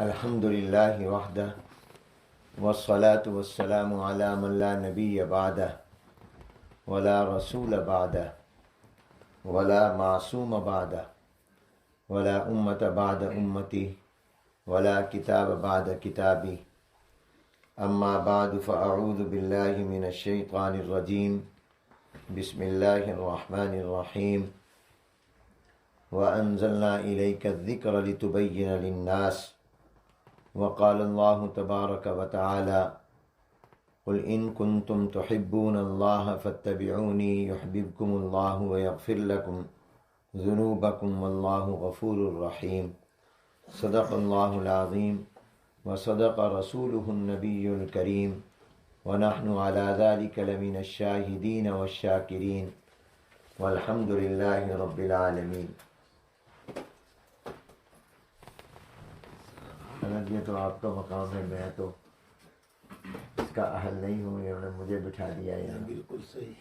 الحمد للہ وحدہ والصلاة والسلام علی من لا نبی بعدہ ولا رسول بعدہ ولا معصوم بعدہ ولا امت بعد امتی ولا کتاب بعد کتابی اما بعد فاعوذ باللہ من الشیطان الرجیم بسم اللہ الرحمن الرحیم وَأَنزَلْنَا إِلَيْكَ الذِّكْرَ لِتُبَيِّنَ لِلنَّاسِ وقال اللہ تبارک وتعالی قل ان کنتم تحبون اللہ فاتبعونی یحببکم اللہ ویغفر لکم ذنوبکم واللہ غفور الرحیم صدق اللہ العظیم وصدق رسولہ النبی الکریم ونحن علی ذلک لمن الشاہدین والشاکرین والحمد للہ رب العالمین۔ یہ تو آپ کا مقام ہے، میں تو اس کا اہل نہیں ہوں، انہوں نے مجھے بٹھا دیا یہاں۔ بالکل صحیح۔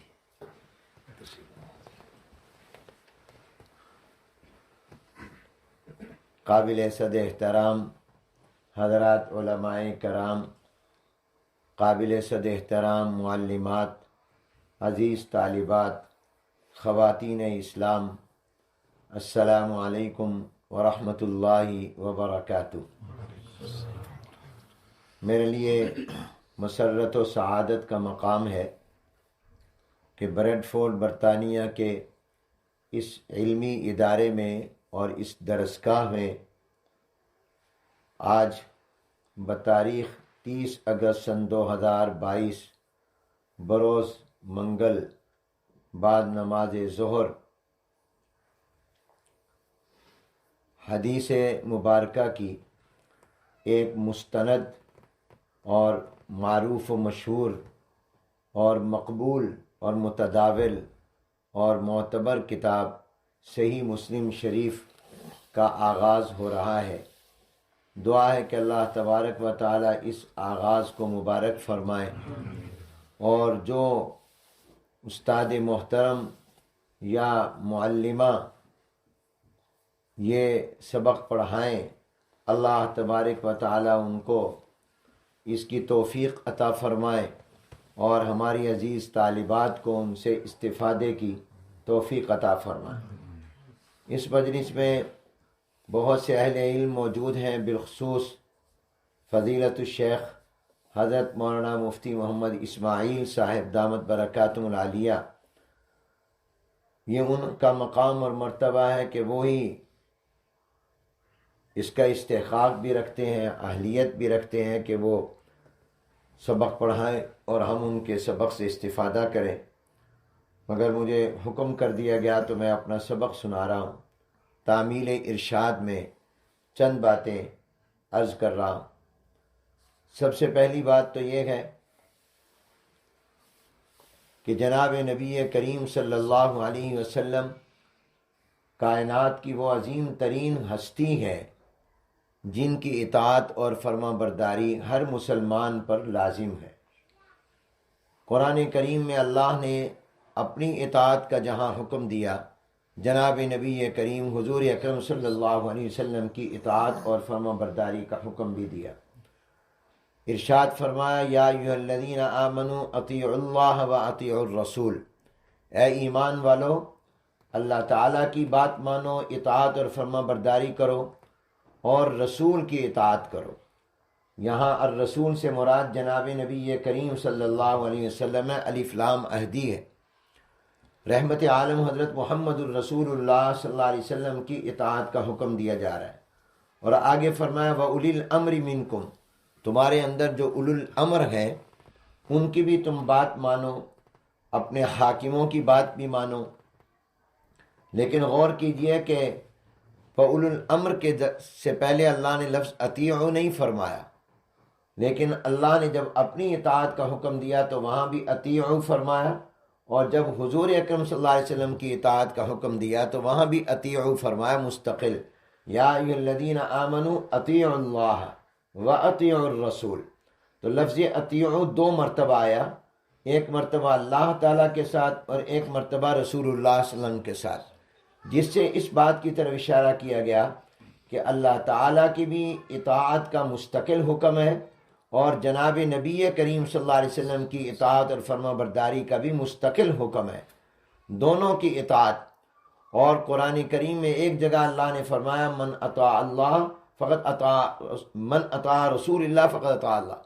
قابل صد احترام حضرات علماء کرام، قابل صد احترام معلمات، عزیز طالبات، خواتین اسلام، السلام علیکم ورحمۃ اللہ وبرکاتہ۔ میرے لیے مسرت و سعادت کا مقام ہے کہ بریڈ فورڈ برطانیہ کے اس علمی ادارے میں اور اس درسگاہ میں آج بتاریخ 30 اگست سن 2022 بروز منگل بعد نماز ظہر حدیث مبارکہ کی ایک مستند اور معروف و مشہور اور مقبول اور متداول اور معتبر کتاب صحیح مسلم شریف کا آغاز ہو رہا ہے۔ دعا ہے کہ اللہ تبارک و تعالی اس آغاز کو مبارک فرمائے، اور جو استاد محترم یا معلمہ یہ سبق پڑھائیں، اللہ تبارک و تعالی ان کو اس کی توفیق عطا فرمائے اور ہماری عزیز طالبات کو ان سے استفادے کی توفیق عطا فرمائے۔ اس مجلس میں بہت سے اہل علم موجود ہیں، بالخصوص فضیلت الشیخ حضرت مولانا مفتی محمد اسماعیل صاحب دامت برکاتہم العالیہ۔ یہ ان کا مقام اور مرتبہ ہے کہ وہی اس کا استحقاق بھی رکھتے ہیں، اہلیت بھی رکھتے ہیں کہ وہ سبق پڑھائیں اور ہم ان کے سبق سے استفادہ کریں، مگر مجھے حکم کر دیا گیا تو میں اپنا سبق سنا رہا ہوں۔ تعمیل ارشاد میں چند باتیں عرض کر رہا ہوں۔ سب سے پہلی بات تو یہ ہے کہ جناب نبی کریم صلی اللہ علیہ وسلم کائنات کی وہ عظیم ترین ہستی ہے جن کی اطاعت اور فرما برداری ہر مسلمان پر لازم ہے۔ قرآن کریم میں اللہ نے اپنی اطاعت کا جہاں حکم دیا، جناب نبی کریم حضور اکرم صلی اللہ علیہ وسلم کی اطاعت اور فرما برداری کا حکم بھی دیا۔ ارشاد فرمایا یا ایھا الذین آمنوا اطیعوا اللہ واطیعوا الرسول، اے ایمان والو اللہ تعالیٰ کی بات مانو، اطاعت اور فرما برداری کرو اور رسول کی اطاعت کرو۔ یہاں الرسول سے مراد جناب نبی کریم صلی اللہ علیہ وسلم الف لام عہدی ہے۔ رحمت عالم حضرت محمد الرسول اللہ صلی اللہ علیہ وسلم کی اطاعت کا حکم دیا جا رہا ہے، اور آگے فرمایا وَأُولِي الْأَمْرِ مِنْكُمْ، تمہارے اندر جو اولو الامر ہیں ان کی بھی تم بات مانو، اپنے حاکموں کی بات بھی مانو۔ لیکن غور کیجئے کہ فَأُولُو الْأَمْرِ کے سے پہلے اللہ نے لفظ اطیعوا نہیں فرمایا، لیکن اللہ نے جب اپنی اطاعت کا حکم دیا تو وہاں بھی اطیعوا فرمایا، اور جب حضور اکرم صلی اللہ علیہ وسلم کی اطاعت کا حکم دیا تو وہاں بھی اطیعوا فرمایا مستقل۔ یا ایھا الذین آمنوا اطیعوا اللہ واطیعوا الرسول، تو لفظ اطیعوا دو مرتبہ آیا، ایک مرتبہ اللہ تعالیٰ کے ساتھ اور ایک مرتبہ رسول اللہ صلی اللہ علیہ وسلم کے ساتھ، جس سے اس بات کی طرف اشارہ کیا گیا کہ اللہ تعالیٰ کی بھی اطاعت کا مستقل حکم ہے اور جناب نبی کریم صلی اللہ علیہ وسلم کی اطاعت اور فرما برداری کا بھی مستقل حکم ہے، دونوں کی اطاعت۔ اور قرآن کریم میں ایک جگہ اللہ نے فرمایا من اطاع اللہ فقط اطاع من اطاع رسول اللہ فقط اطاع اللہ۔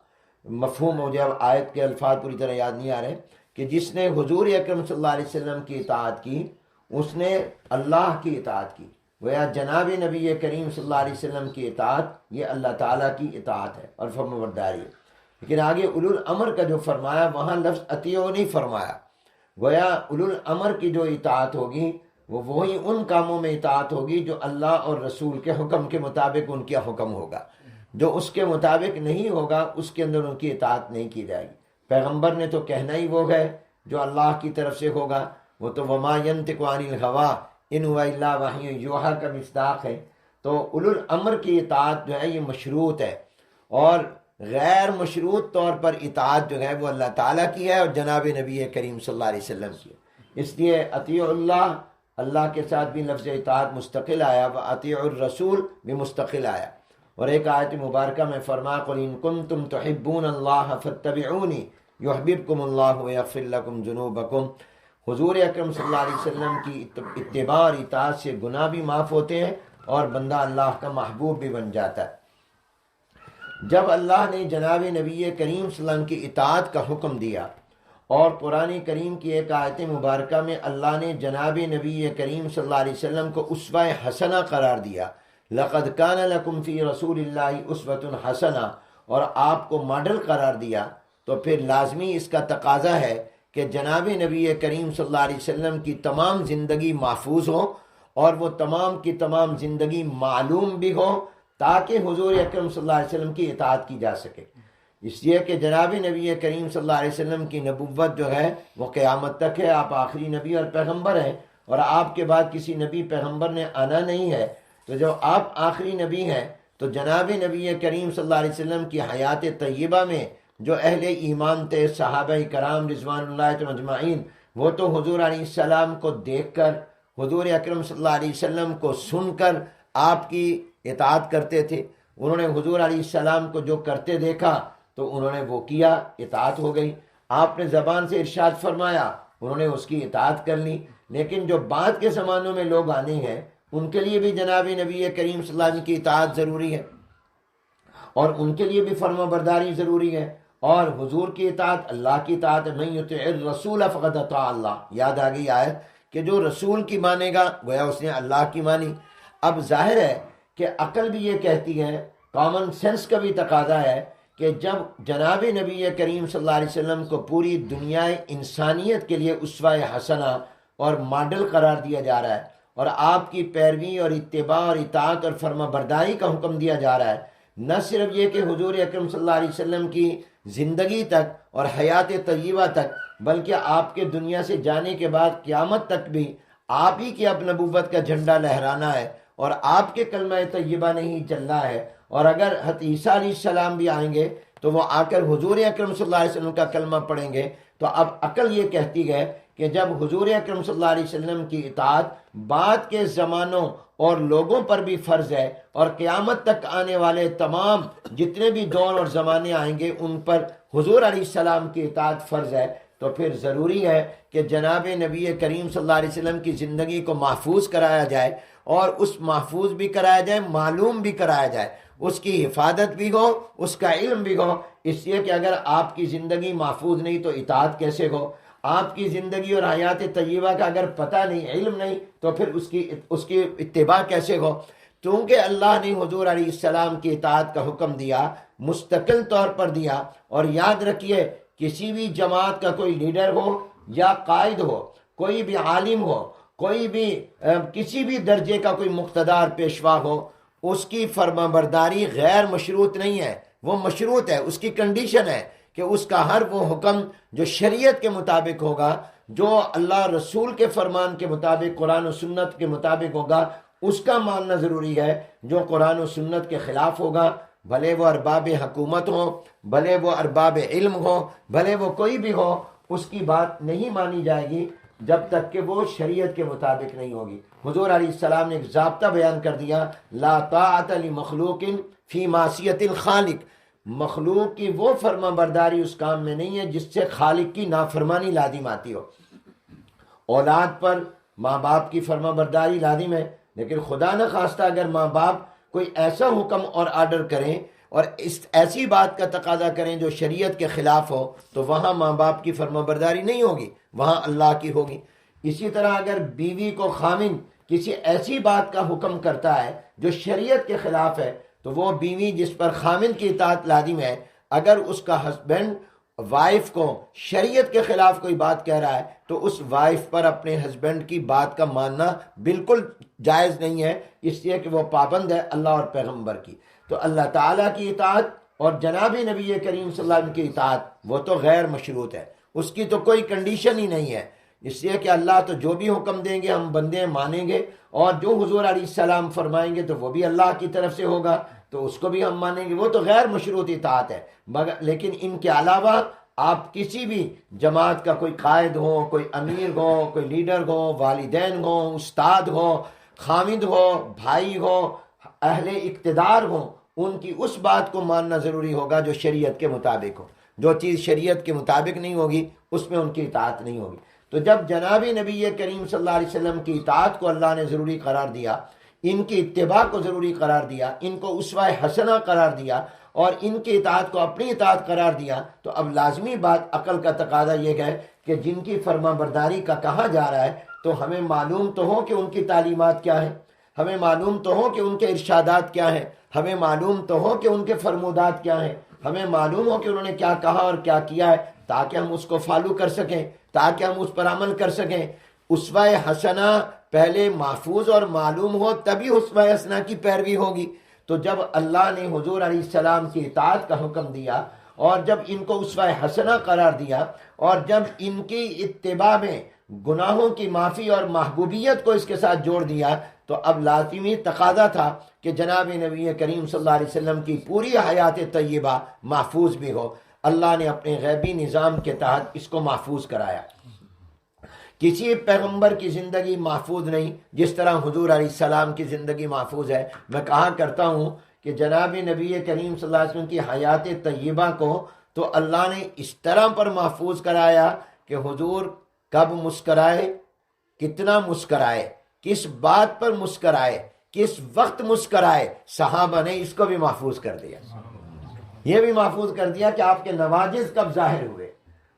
مفہوم مجھے اب آیت کے الفاظ پوری طرح یاد نہیں آ رہے کہ جس نے حضور اکرم صلی اللہ علیہ وسلم کی اطاعت کی اس نے اللہ کی اطاعت کی، گویا جناب نبی کریم صلی اللہ علیہ وسلم کی اطاعت یہ اللہ تعالیٰ کی اطاعت ہے اور فرمانبرداری ہے۔ لیکن آگے اولو الامر کا جو فرمایا وہاں لفظ اطیعوا نہیں فرمایا، گویا اولو الامر کی جو اطاعت ہوگی وہ وہی ان کاموں میں اطاعت ہوگی جو اللہ اور رسول کے حکم کے مطابق ان کا حکم ہوگا، جو اس کے مطابق نہیں ہوگا اس کے اندر ان کی اطاعت نہیں کی جائے گی۔ پیغمبر نے تو کہنا ہی وہ ہے جو اللہ کی طرف سے ہوگا، وہ تو وما ینطق عن الہوی ان هو الا وحی یوحی کا مصداق ہے۔ تو اولو الامر کی اطاعت جو ہے یہ مشروط ہے، اور غیر مشروط طور پر اطاعت جو ہے وہ اللہ تعالیٰ کی ہے اور جناب نبی کریم صلی اللہ علیہ وسلم کی ہے۔ اس لیے اطیعوا اللہ، اللہ کے ساتھ بھی لفظ اطاعت مستقل آیا، و اطیعوا الرسول بھی مستقل آیا۔ اور ایک آیت مبارکہ میں فرمایا قل ان کنتم تحبون اللہ فاتبعونی یحببکم اللہ ویغفر لکم ذنوبکم۔ حضور اکرم صلی اللہ علیہ وسلم کی اتباع اور اطاعت سے گناہ بھی معاف ہوتے ہیں اور بندہ اللہ کا محبوب بھی بن جاتا ہے۔ جب اللہ نے جناب نبی کریم صلی اللہ علیہ وسلم کی اطاعت کا حکم دیا اور قرآن کریم کی ایک آیت مبارکہ میں اللہ نے جناب نبی کریم صلی اللہ علیہ وسلم کو اسوہ حسنہ قرار دیا، لقد کان لکم فی رسول اللہ اسوۃ حسنہ، اور آپ کو ماڈل قرار دیا، تو پھر لازمی اس کا تقاضا ہے کہ جناب نبی کریم صلی اللہ علیہ وسلم کی تمام زندگی محفوظ ہو اور وہ تمام کی تمام زندگی معلوم بھی ہو تاکہ حضور اکرم صلی اللہ علیہ وسلم کی اطاعت کی جا سکے۔ اس لیے کہ جناب نبی کریم صلی اللہ علیہ وسلم کی نبوت جو ہے وہ قیامت تک ہے، آپ آخری نبی اور پیغمبر ہیں، اور آپ کے بعد کسی نبی پیغمبر نے آنا نہیں ہے، تو جب آپ آخری نبی ہیں تو جناب نبی کریم صلی اللہ علیہ وسلم کی حیات طیبہ میں جو اہل ایمان تھے، صحابہ کرام رضوان اللہ اجمعین، وہ تو حضور علیہ السلام کو دیکھ کر، حضور اکرم صلی اللہ علیہ وسلم کو سن کر آپ کی اطاعت کرتے تھے۔ انہوں نے حضور علیہ السلام کو جو کرتے دیکھا تو انہوں نے وہ کیا، اطاعت ہو گئی۔ آپ نے زبان سے ارشاد فرمایا، انہوں نے اس کی اطاعت کر لی۔ لیکن جو بعد کے زمانوں میں لوگ آنے ہیں ان کے لیے بھی جناب نبی کریم صلی اللہ علیہ وسلم کی اطاعت ضروری ہے اور ان کے لیے بھی فرما برداری ضروری ہے، اور حضور کی اطاعت اللہ کی اطاعت ہے۔ من یطع الرسول فقد اطاع اللہ، یاد آ گئی آیت کہ جو رسول کی مانے گا گویا اس نے اللہ کی مانی۔ اب ظاہر ہے کہ عقل بھی یہ کہتی ہے، کامن سینس کا بھی تقاضا ہے کہ جب جناب نبی کریم صلی اللہ علیہ وسلم کو پوری دنیا انسانیت کے لیے اسوہ حسنہ اور ماڈل قرار دیا جا رہا ہے اور آپ کی پیروی اور اتباع اور اطاعت اور فرما برداری کا حکم دیا جا رہا ہے، نہ صرف یہ کہ حضور اکرم صلی اللہ علیہ وسلم کی زندگی تک اور حیات طیبہ تک، بلکہ آپ کے دنیا سے جانے کے بعد قیامت تک بھی آپ ہی کی اب نبوت کا جھنڈا لہرانا ہے اور آپ کے کلمہ طیبہ نے ہی چلنا ہے۔ اور اگر حضرت عیسیٰ علیہ السلام بھی آئیں گے تو وہ آ کر حضور اکرم صلی اللہ علیہ وسلم کا کلمہ پڑھیں گے۔ تو اب عقل یہ کہتی ہے کہ جب حضور اکرم صلی اللہ علیہ وسلم کی اطاعت بعد کے زمانوں اور لوگوں پر بھی فرض ہے اور قیامت تک آنے والے تمام جتنے بھی دور اور زمانے آئیں گے ان پر حضور علیہ السلام کی اطاعت فرض ہے، تو پھر ضروری ہے کہ جناب نبی کریم صلی اللہ علیہ وسلم کی زندگی کو محفوظ کرایا جائے، اور اس محفوظ بھی کرایا جائے، معلوم بھی کرایا جائے، اس کی حفاظت بھی ہو، اس کا علم بھی ہو۔ اس لیے کہ اگر آپ کی زندگی محفوظ نہیں تو اطاعت کیسے ہو؟ آپ کی زندگی اور حیات طیبہ کا اگر پتہ نہیں، علم نہیں، تو پھر اس کی اتباع کیسے ہو؟ چونکہ اللہ نے حضور علیہ السلام کی اطاعت کا حکم دیا، مستقل طور پر دیا، اور یاد رکھیے کسی بھی جماعت کا کوئی لیڈر ہو یا قائد ہو، کوئی بھی عالم ہو، کوئی بھی کسی بھی درجے کا کوئی مقتدار پیشوا ہو، اس کی فرما برداری غیر مشروط نہیں ہے، وہ مشروط ہے۔ اس کی کنڈیشن ہے کہ اس کا ہر وہ حکم جو شریعت کے مطابق ہوگا، جو اللہ رسول کے فرمان کے مطابق، قرآن و سنت کے مطابق ہوگا، اس کا ماننا ضروری ہے۔ جو قرآن و سنت کے خلاف ہوگا، بھلے وہ ارباب حکومت ہو، بھلے وہ ارباب علم ہو، بھلے وہ کوئی بھی ہو، اس کی بات نہیں مانی جائے گی۔ جب تک کہ وہ شریعت کے مطابق نہیں ہوگی۔ حضور علیہ السلام نے ایک ضابطہ بیان کر دیا، لا طاعت لمخلوق فی معصیت الخالق، مخلوق کی وہ فرما برداری اس کام میں نہیں ہے جس سے خالق کی نافرمانی لازم آتی ہو۔ اولاد پر ماں باپ کی فرما برداری لازم ہے، لیکن خدا نہ خواستہ اگر ماں باپ کوئی ایسا حکم اور آرڈر کریں اور ایسی بات کا تقاضا کریں جو شریعت کے خلاف ہو، تو وہاں ماں باپ کی فرما برداری نہیں ہوگی، وہاں اللہ کی ہوگی۔ اسی طرح اگر بیوی کو خامن کسی ایسی بات کا حکم کرتا ہے جو شریعت کے خلاف ہے، تو وہ بیوی جس پر خامن کی اطاعت لازم ہے، اگر اس کا ہسبینڈ وائف کو شریعت کے خلاف کوئی بات کہہ رہا ہے تو اس وائف پر اپنے ہسبینڈ کی بات کا ماننا بالکل جائز نہیں ہے، اس لیے کہ وہ پابند ہے اللہ اور پیغمبر کی۔ تو اللہ تعالیٰ کی اطاعت اور جناب نبی کریم صلی اللہ علیہ وسلم کی اطاعت وہ تو غیر مشروط ہے، اس کی تو کوئی کنڈیشن ہی نہیں ہے، اس لیے کہ اللہ تو جو بھی حکم دیں گے ہم بندے مانیں گے، اور جو حضور علیہ السلام فرمائیں گے تو وہ بھی اللہ کی طرف سے ہوگا، تو اس کو بھی ہم مانیں گے، وہ تو غیر مشروط اطاعت ہے۔ لیکن ان کے علاوہ آپ کسی بھی جماعت کا کوئی قائد ہو، کوئی امیر ہو، کوئی لیڈر ہو، والدین ہو، استاد ہو، خامد ہو، بھائی ہو، اہل اقتدار ہو، ان کی اس بات کو ماننا ضروری ہوگا جو شریعت کے مطابق ہو۔ جو چیز شریعت کے مطابق نہیں ہوگی اس میں ان کی اطاعت نہیں ہوگی۔ تو جب جناب نبی کریم صلی اللہ علیہ وسلم کی اطاعت کو اللہ نے ضروری قرار دیا، ان کی اتباع کو ضروری قرار دیا، ان کو اسوہ حسنہ قرار دیا، اور ان کی اطاعت کو اپنی اطاعت قرار دیا، تو اب لازمی بات عقل کا تقاضا یہ ہے کہ جن کی فرما برداری کا کہا جا رہا ہے تو ہمیں معلوم تو ہو کہ ان کی تعلیمات کیا ہیں، ہمیں معلوم تو ہو کہ ان کے ارشادات کیا ہیں، ہمیں معلوم تو ہو کہ ان کے فرمودات کیا ہیں، ہمیں معلوم ہو کہ انہوں نے کیا کہا اور کیا کیا ہے، تاکہ ہم اس کو فالو کر سکیں، تاکہ ہم اس پر عمل کر سکیں۔ اسوہ حسنہ پہلے محفوظ اور معلوم ہو تبھی اسوہ حسنہ کی پیروی ہوگی۔ تو جب اللہ نے حضور علیہ السلام کی اطاعت کا حکم دیا، اور جب ان کو اسوہ حسنہ قرار دیا، اور جب ان کی اتباع میں گناہوں کی معافی اور محبوبیت کو اس کے ساتھ جوڑ دیا، تو اب لازمی تقاضا تھا کہ جناب نبی کریم صلی اللہ علیہ وسلم کی پوری حیات طیبہ محفوظ بھی ہو۔ اللہ نے اپنے غیبی نظام کے تحت اس کو محفوظ کرایا۔ کسی پیغمبر کی زندگی محفوظ نہیں جس طرح حضور علیہ السلام کی زندگی محفوظ ہے۔ میں کہا کرتا ہوں کہ جناب نبی کریم صلی اللہ علیہ وسلم کی حیات طیبہ کو تو اللہ نے اس طرح پر محفوظ کرایا کہ حضور کب مسکرائے، کتنا مسکرائے، کس بات پر مسکرائے، کس وقت مسکرائے، صحابہ نے اس کو بھی محفوظ کر دیا۔ یہ بھی محفوظ کر دیا کہ آپ کے نواجذ کب ظاہر ہوئے،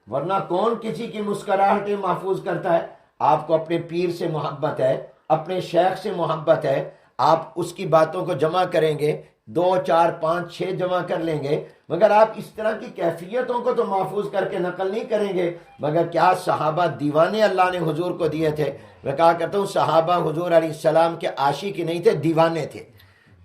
ورنہ کون کسی کی مسکراہٹیں محفوظ کرتا ہے؟ آپ کو اپنے پیر سے محبت ہے، اپنے شیخ سے محبت ہے، آپ اس کی باتوں کو جمع کریں گے، 2 4 5 6 جمع کر لیں گے، مگر آپ اس طرح کی کیفیتوں کو تو محفوظ کر کے نقل نہیں کریں گے۔ مگر کیا صحابہ دیوانے اللہ نے حضور کو دیے تھے؟ میں کہا کرتا ہوں صحابہ حضور علیہ السلام کے عاشق نہیں تھے، دیوانے تھے،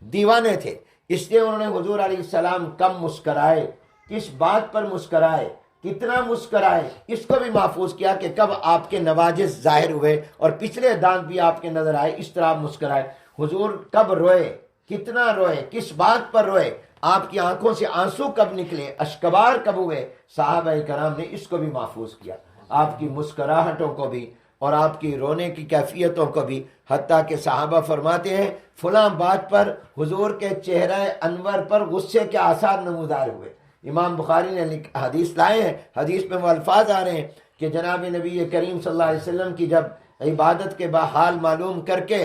دیوانے تھے۔ اس لیے انہوں نے حضور علیہ السلام کم مسکرائے، کس بات پر مسکرائے، کتنا مسکرائے، اس کو بھی محفوظ کیا کہ کب آپ کے نواجذ ظاہر ہوئے اور پچھلے دانت بھی آپ کے نظر آئے، اس طرح آپ مسکرائے۔ حضور کب روئے، کتنا روئے، کس بات پر روئے، آپ کی آنکھوں سے آنسو کب نکلے، اشکبار کب ہوئے، صحابہ کرام نے اس کو بھی محفوظ کیا، آپ کی مسکراہٹوں کو بھی اور آپ کی رونے کی کیفیتوں کو بھی۔ حتیٰ کہ صحابہ فرماتے ہیں فلاں بات پر حضور کے چہرہ انور پر غصے کے آثار نمودار ہوئے۔ امام بخاری نے حدیث لائے ہیں، حدیث میں وہ الفاظ آ رہے ہیں کہ جناب نبی کریم صلی اللہ علیہ وسلم کی جب عبادت کے حال معلوم کر کے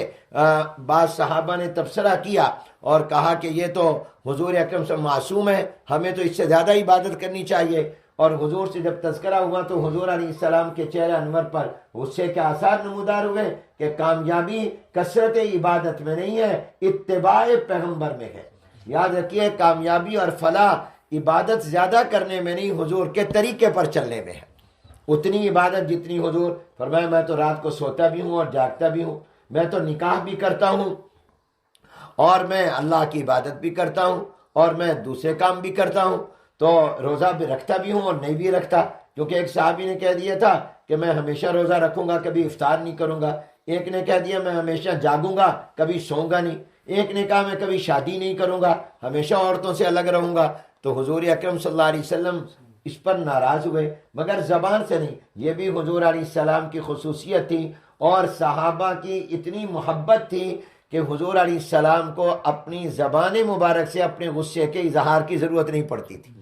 بعض صحابہ نے تبصرہ کیا اور کہا کہ یہ تو حضور اکرم سے معصوم ہے، ہمیں تو اس سے زیادہ عبادت کرنی چاہیے، اور حضور سے جب تذکرہ ہوا تو حضور علیہ السلام کے چہرہ انور پر غصے کے آثار نمودار ہوئے کہ کامیابی کثرت عبادت میں نہیں ہے، اتباع پیغمبر میں ہے۔ یاد رکھیے کامیابی اور فلاح عبادت زیادہ کرنے میں نہیں، حضور کے طریقے پر چلنے میں ہے۔ اتنی عبادت جتنی حضور فرمایا میں تو رات کو سوتا بھی ہوں اور جاگتا بھی ہوں، میں تو نکاح بھی کرتا ہوں، اور میں اللہ کی عبادت بھی کرتا ہوں، اور میں دوسرے کام بھی کرتا ہوں، تو روزہ بھی رکھتا بھی ہوں اور نہیں بھی رکھتا، کیونکہ ایک صحابی نے کہہ دیا تھا کہ میں ہمیشہ روزہ رکھوں گا، کبھی افطار نہیں کروں گا، ایک نے کہہ دیا میں ہمیشہ جاگوں گا، کبھی سوؤں گا نہیں، ایک نے کہا میں کبھی شادی نہیں کروں گا، ہمیشہ عورتوں سے الگ رہوں گا۔ تو حضور اکرم صلی اللہ علیہ وسلم اس پر ناراض ہوئے، مگر زبان سے نہیں۔ یہ بھی حضور علیہ السلام کی خصوصیت تھی، اور صحابہ کی اتنی محبت تھی کہ حضور علیہ السلام کو اپنی زبان مبارک سے اپنے غصے کے اظہار کی ضرورت نہیں پڑتی تھی۔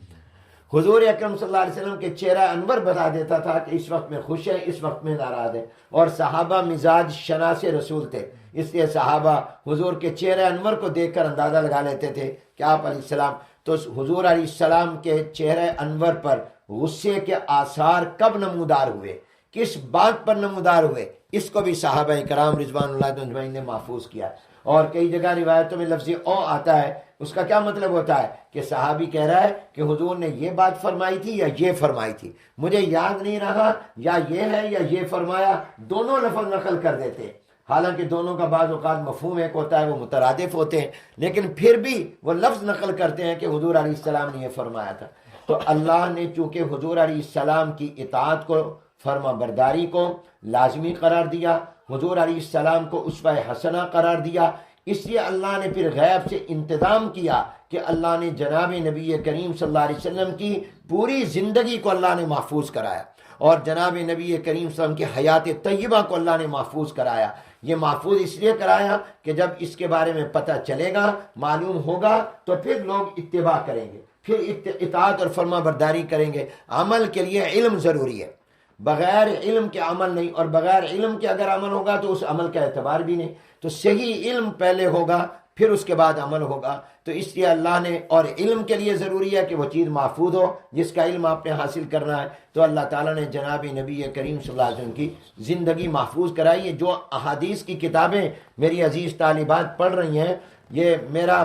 حضور اکرم صلی اللہ علیہ وسلم کے چہرہ انور بتا دیتا تھا کہ اس وقت میں خوش ہے، اس وقت میں ناراض ہے۔ اور صحابہ مزاج شناس رسول تھے، اس لیے صحابہ حضور کے چہرہ انور کو دیکھ کر اندازہ لگا لیتے تھے کہ آپ علیہ السلام۔ تو حضور علیہ السلام کے چہرہ انور پر غصے کے آثار کب نمودار ہوئے، کس بات پر نمودار ہوئے، اس کو بھی صحابہ کرام رضوان اللہ اجمعین نے محفوظ کیا۔ اور کئی جگہ روایتوں میں لفظ او آتا ہے، اس کا کیا مطلب ہوتا ہے کہ صحابی کہہ رہا ہے کہ حضور نے یہ بات فرمائی تھی یا یہ فرمائی تھی، مجھے یاد نہیں رہا، یا یہ ہے یا یہ فرمایا، دونوں لفظ نقل کر دیتے ہیں۔ حالانکہ دونوں کا بعض اوقات مفہوم ایک ہوتا ہے، وہ مترادف ہوتے ہیں، لیکن پھر بھی وہ لفظ نقل کرتے ہیں کہ حضور علیہ السلام نے یہ فرمایا تھا۔ تو اللہ نے چونکہ حضور علیہ السلام کی اطاعت کو، فرما برداری کو لازمی قرار دیا، حضور علیہ السلام کو اسوہ حسنہ قرار دیا، اس لیے اللہ نے پھر غیب سے انتظام کیا کہ اللہ نے جناب نبی کریم صلی اللہ علیہ وسلم کی پوری زندگی کو اللہ نے محفوظ کرایا، اور جناب نبی کریم صلی اللہ علیہ وسلم کی حیات طیبہ کو اللہ نے محفوظ کرایا۔ یہ محفوظ اس لیے کرایا کہ جب اس کے بارے میں پتہ چلے گا، معلوم ہوگا، تو پھر لوگ اتباع کریں گے، پھر اطاعت اور فرما برداری کریں گے۔ عمل کے لیے علم ضروری ہے، بغیر علم کے عمل نہیں، اور بغیر علم کے اگر عمل ہوگا تو اس عمل کا اعتبار بھی نہیں۔ تو صحیح علم پہلے ہوگا، پھر اس کے بعد عمل ہوگا۔ تو اس لیے اللہ نے، اور علم کے لیے ضروری ہے کہ وہ چیز محفوظ ہو جس کا علم آپ نے حاصل کرنا ہے۔ تو اللہ تعالیٰ نے جناب نبی کریم صلی اللہ علیہ وسلم کی زندگی محفوظ کرائی ہے۔ جو احادیث کی کتابیں میری عزیز طالبات پڑھ رہی ہیں، یہ میرا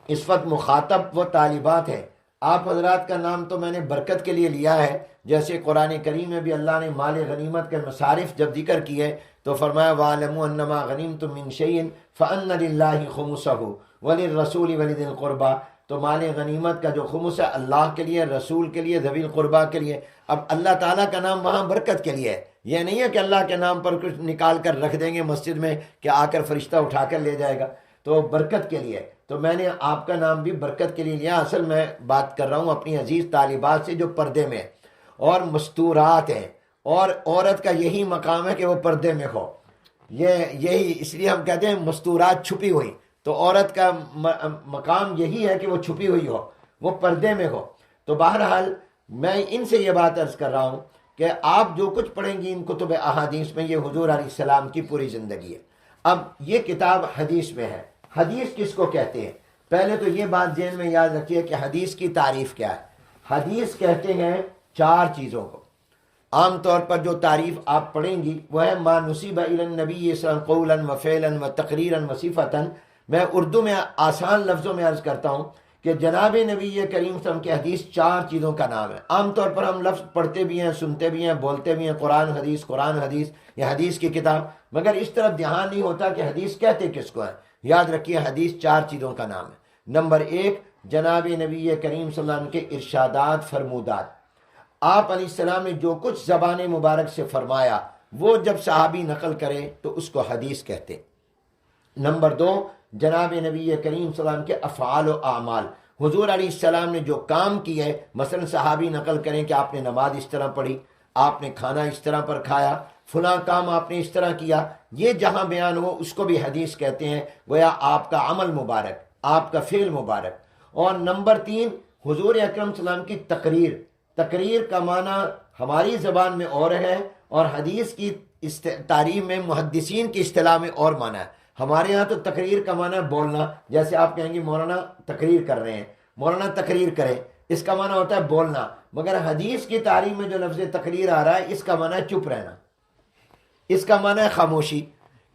اس وقت مخاطب وہ طالبات ہیں۔ آپ حضرات کا نام تو میں نے برکت کے لیے لیا ہے، جیسے قرآن کریم میں بھی اللہ نے مال غنیمت کے مصارف جب ذکر کیے تو فرمایا وَاعْلَمُوا أَنَّمَا غَنِمْتُم مِّن شَيْءٍ فَأَنَّ لِلَّهِ خُمُسَهُ وَلِلرَّسُولِ وَلِذِي الْقُرْبَى۔ تو مال غنیمت کا جو خمس ہے اللہ کے لیے، رسول کے لیے، ذوی القربیٰ کے لیے۔ اب اللہ تعالیٰ کا نام وہاں برکت کے لیے ہے، یہ نہیں ہے کہ اللہ کے نام پر کچھ نکال کر رکھ دیں گے مسجد میں کہ آ کر فرشتہ اٹھا کر لے جائے گا، تو برکت کے لیے۔ تو میں نے آپ کا نام بھی برکت کے لیے لیا۔ اصل میں بات کر رہا ہوں اپنی عزیز طالبات سے جو پردے میں اور مستورات ہیں، اور عورت کا یہی مقام ہے کہ وہ پردے میں ہو، یہی اس لیے ہم کہتے ہیں مستورات، چھپی ہوئی۔ تو عورت کا مقام یہی ہے کہ وہ چھپی ہوئی ہو، وہ پردے میں ہو۔ تو بہرحال میں ان سے یہ بات عرض کر رہا ہوں کہ آپ جو کچھ پڑھیں گی ان کتب احادیث میں، یہ حضور علیہ السلام کی پوری زندگی ہے۔ اب یہ کتاب حدیث میں ہے۔ حدیث کس کو کہتے ہیں؟ پہلے تو یہ بات ذہن میں یاد رکھیے کہ حدیث کی تعریف کیا ہے۔ حدیث کہتے ہیں 4 چیزوں کو۔ عام طور پر جو تعریف آپ پڑھیں گی وہ ہے ما نسب الی النبی صلی اللہ علیہ وسلم قولا و فعلا و تقریرا و صفتا۔ میں اردو میں آسان لفظوں میں عرض کرتا ہوں کہ جناب نبی کریم صلی اللہ علیہ وسلم کی حدیث 4 چیزوں کا نام ہے۔ عام طور پر ہم لفظ پڑھتے بھی ہیں، سنتے بھی ہیں، بولتے بھی ہیں، قرآن حدیث، قرآن حدیث، یہ حدیث کی کتاب، مگر اس طرف دھیان نہیں ہوتا کہ حدیث کہتے کس کو ہے۔ یاد رکھیے حدیث 4 چیزوں کا نام ہے۔ نمبر 1، جناب نبی کریم صلی اللہ علیہ وسلم کے ارشادات، فرمودات۔ آپ علیہ السلام نے جو کچھ زبان مبارک سے فرمایا وہ جب صحابی نقل کرے تو اس کو حدیث کہتے۔ نمبر 2، جناب نبی کریم صلی اللہ علیہ وسلم کے افعال و اعمال۔ حضور علیہ السلام نے جو کام کیے، مثلا صحابی نقل کریں کہ آپ نے نماز اس طرح پڑھی، آپ نے کھانا اس طرح پر کھایا، فلاں کام آپ نے اس طرح کیا، یہ جہاں بیان ہو اس کو بھی حدیث کہتے ہیں، گویا آپ کا عمل مبارک، آپ کا فعل مبارک۔ اور نمبر 3، حضور اکرم صلی اللہ علیہ وسلم کی تقریر۔ تقریر کا معنی ہماری زبان میں اور ہے، اور حدیث کی تعریف میں محدثین کی اصطلاح میں اور معنی ہے۔ ہمارے یہاں تو تقریر کا معنی ہے بولنا، جیسے آپ کہیں گے مولانا تقریر کر رہے ہیں، مولانا تقریر کریں، اس کا معنی ہوتا ہے بولنا۔ مگر حدیث کی تعریف میں جو لفظ تقریر آ رہا ہے اس کا معنی ہے چپ رہنا، اس کا معنی ہے خاموشی۔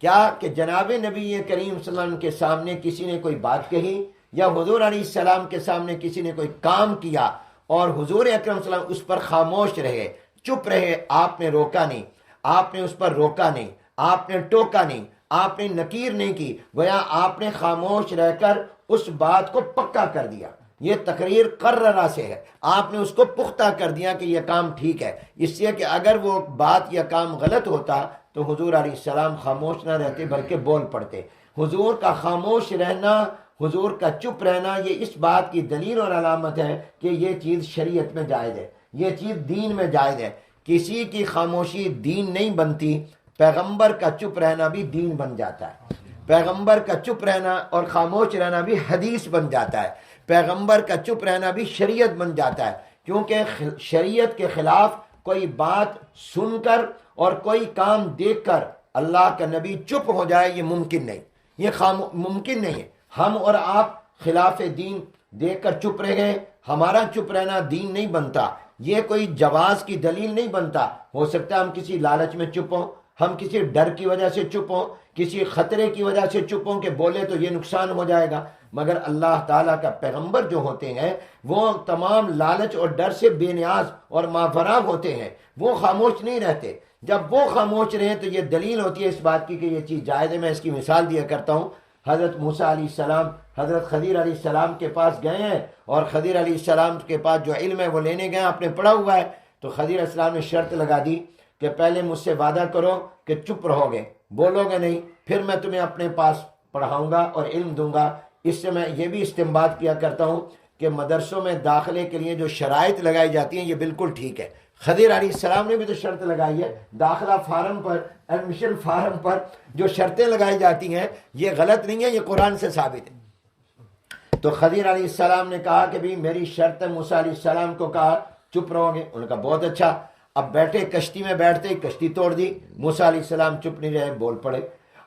کیا کہ جناب نبی کریم صلی اللہ علیہ وسلم کے سامنے کسی نے کوئی بات کہی، یا حضور علیہ السلام کے سامنے کسی نے کوئی کام کیا اور حضور اکرم صلی اللہ علیہ وسلم اس پر خاموش رہے، چپ رہے، آپ نے روکا نہیں، آپ نے اس پر روکا نہیں، آپ نے ٹوکا نہیں، آپ نے نکیر نہیں کی، گویا آپ نے خاموش رہ کر اس بات کو پکا کر دیا۔ یہ تقریر قررہ سے ہے، آپ نے اس کو پختہ کر دیا کہ یہ کام ٹھیک ہے، اس لیے کہ اگر وہ بات یا کام غلط ہوتا تو حضور علیہ السلام خاموش نہ رہتے بلکہ بول پڑتے۔ حضور کا خاموش رہنا حضور کا چپ رہنا یہ اس بات کی دلیل اور علامت ہے کہ یہ چیز شریعت میں جائز ہے، یہ چیز دین میں جائز ہے۔ کسی کی خاموشی دین نہیں بنتی، پیغمبر کا چپ رہنا بھی دین بن جاتا ہے، پیغمبر کا چپ رہنا اور خاموش رہنا بھی حدیث بن جاتا ہے، پیغمبر کا چپ رہنا بھی شریعت بن جاتا ہے، کیونکہ شریعت کے خلاف کوئی بات سن کر اور کوئی کام دیکھ کر اللہ کا نبی چپ ہو جائے، یہ ممکن نہیں، یہ ممکن نہیں ہے۔ ہم اور آپ خلاف دین دیکھ کر چپ رہ گئے، ہمارا چپ رہنا دین نہیں بنتا، یہ کوئی جواز کی دلیل نہیں بنتا۔ ہو سکتا ہے ہم کسی لالچ میں چپ ہوں، ہم کسی ڈر کی وجہ سے چپ ہوں، کسی خطرے کی وجہ سے چپ ہوں کہ بولے تو یہ نقصان ہو جائے گا، مگر اللہ تعالیٰ کا پیغمبر جو ہوتے ہیں وہ تمام لالچ اور ڈر سے بے نیاز اور مافراغ ہوتے ہیں، وہ خاموش نہیں رہتے۔ جب وہ خاموش رہیں تو یہ دلیل ہوتی ہے اس بات کی کہ یہ چیز جائز ہے۔ میں اس کی مثال دیا کرتا ہوں، حضرت موسیٰ علیہ السلام حضرت خضر علیہ السلام کے پاس گئے ہیں، اور خضر علیہ السلام کے پاس جو علم ہے وہ لینے گئے، آپ نے پڑھا ہوا ہے، تو خضر علیہ السلام نے شرط لگا دی کہ پہلے مجھ سے وعدہ کرو کہ چپ رہو گے، بولو گے نہیں، پھر میں تمہیں اپنے پاس پڑھاؤں گا اور علم دوں گا۔ اس سے میں یہ بھی استنباط کیا کرتا ہوں کہ مدرسوں میں داخلے کے لیے جو شرائط لگائی جاتی ہیں یہ بالکل ٹھیک ہے۔ خضر علیہ السلام نے بھی تو شرط لگائی ہے، داخلہ فارم پر، ایڈمیشن فارم پر جو شرطیں لگائی جاتی ہیں یہ غلط نہیں ہے، یہ قرآن سے ثابت ہے۔ تو خضر علیہ السلام نے کہا کہ بھی میری شرط ہے، موسیٰ علیہ السلام کو کہا چپ رہو گے، انہوں نے کہا بہت اچھا۔ اب بیٹھے کشتی میں، بیٹھتے ہی کشتی توڑ دی، موسیٰ علیہ السلام چپ نہیں رہے، بول پڑے۔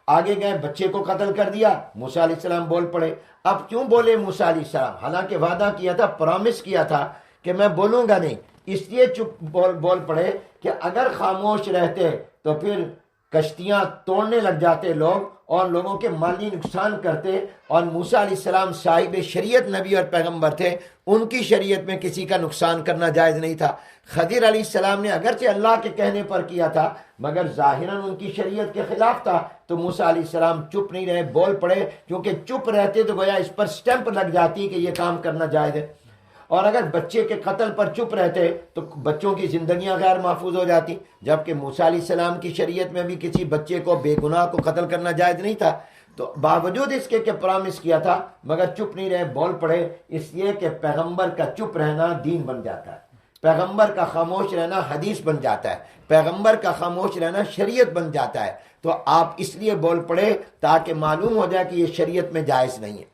آگے گئے، بچے کو قتل کر دیا، موسیٰ علیہ السلام بول پڑے۔ اب کیوں بولے موسیٰ علیہ السلام؟ حالانکہ وعدہ کیا تھا، پرامس کیا تھا کہ میں بولوں گا نہیں، اس لیے چپ بول پڑے کہ اگر خاموش رہتے تو پھر کشتیاں توڑنے لگ جاتے لوگ اور لوگوں کے مالی نقصان کرتے، اور موسیٰ علیہ السلام صاحب شریعت نبی اور پیغمبر تھے، ان کی شریعت میں کسی کا نقصان کرنا جائز نہیں تھا۔ خضر علیہ السلام نے اگرچہ اللہ کے کہنے پر کیا تھا مگر ظاہراً ان کی شریعت کے خلاف تھا، تو موسیٰ علیہ السلام چپ نہیں رہے، بول پڑے، کیونکہ چپ رہتے تو گویا اس پر سٹیمپ لگ جاتی کہ یہ کام کرنا جائز ہے، اور اگر بچے کے قتل پر چپ رہتے تو بچوں کی زندگیاں غیر محفوظ ہو جاتی، جبکہ موسیٰ علیہ السلام کی شریعت میں بھی کسی بچے کو بے گناہ کو قتل کرنا جائز نہیں تھا۔ تو باوجود اس کے کہ پرامس کیا تھا مگر چپ نہیں رہے، بول پڑے، اس لیے کہ پیغمبر کا چپ رہنا دین بن جاتا ہے، پیغمبر کا خاموش رہنا حدیث بن جاتا ہے، پیغمبر کا خاموش رہنا شریعت بن جاتا ہے۔ تو آپ اس لیے بول پڑے تاکہ معلوم ہو جائے کہ یہ شریعت میں جائز نہیں ہے۔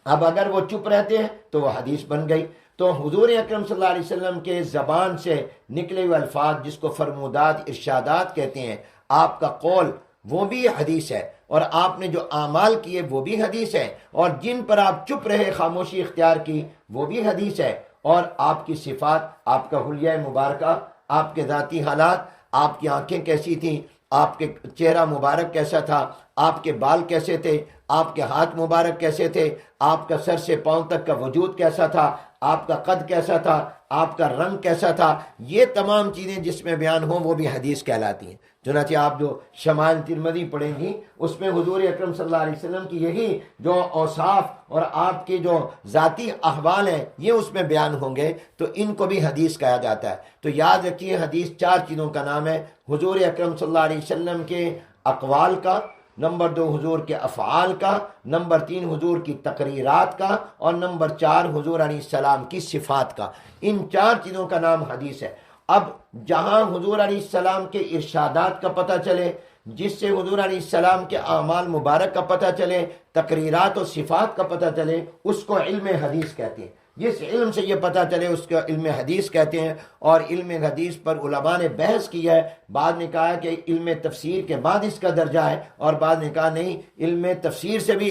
اب اگر وہ چپ رہتے ہیں تو وہ حدیث بن گئی۔ تو حضور اکرم صلی اللہ علیہ وسلم کے زبان سے نکلے ہوئے الفاظ جس کو فرمودات، ارشادات کہتے ہیں، آپ کا قول وہ بھی حدیث ہے، اور آپ نے جو اعمال کیے وہ بھی حدیث ہے، اور جن پر آپ چپ رہے، خاموشی اختیار کی، وہ بھی حدیث ہے، اور آپ کی صفات، آپ کا حلیہ مبارکہ، آپ کے ذاتی حالات، آپ کی آنکھیں کیسی تھیں، آپ کے چہرہ مبارک کیسا تھا، آپ کے بال کیسے تھے، آپ کے ہاتھ مبارک کیسے تھے، آپ کا سر سے پاؤں تک کا وجود کیسا تھا، آپ کا قد کیسا تھا، آپ کا رنگ کیسا تھا، یہ تمام چیزیں جس میں بیان ہوں وہ بھی حدیث کہلاتی ہیں۔ چنانچہ آپ جو شمائل ترمذی پڑھیں گی اس میں حضور اکرم صلی اللہ علیہ وسلم کی یہی جو اوصاف اور آپ کے جو ذاتی احوال ہیں یہ اس میں بیان ہوں گے، تو ان کو بھی حدیث کہا جاتا ہے۔ تو یاد رکھیے، حدیث چار چیزوں کا نام ہے: حضور اکرم صلی اللہ علیہ وسلم کے اقوال کا، نمبر 2 حضور کے افعال کا، نمبر 3 حضور کی تقریرات کا، اور نمبر 4 حضور علیہ السلام کی صفات کا۔ ان چار چیزوں کا نام حدیث ہے۔ اب جہاں حضور علیہ السلام کے ارشادات کا پتہ چلے، جس سے حضور علیہ السلام کے اعمال مبارک کا پتہ چلے، تقریرات و صفات کا پتہ چلے، اس کو علم حدیث کہتے ہیں۔ جس علم سے یہ پتہ چلے اس کو علم حدیث کہتے ہیں، اور علم حدیث پر علماء نے بحث کی ہے۔ بعد نے کہا کہ علم تفسیر کے بعد اس کا درجہ ہے، اور بعد نے کہا نہیں، علم تفسیر سے بھی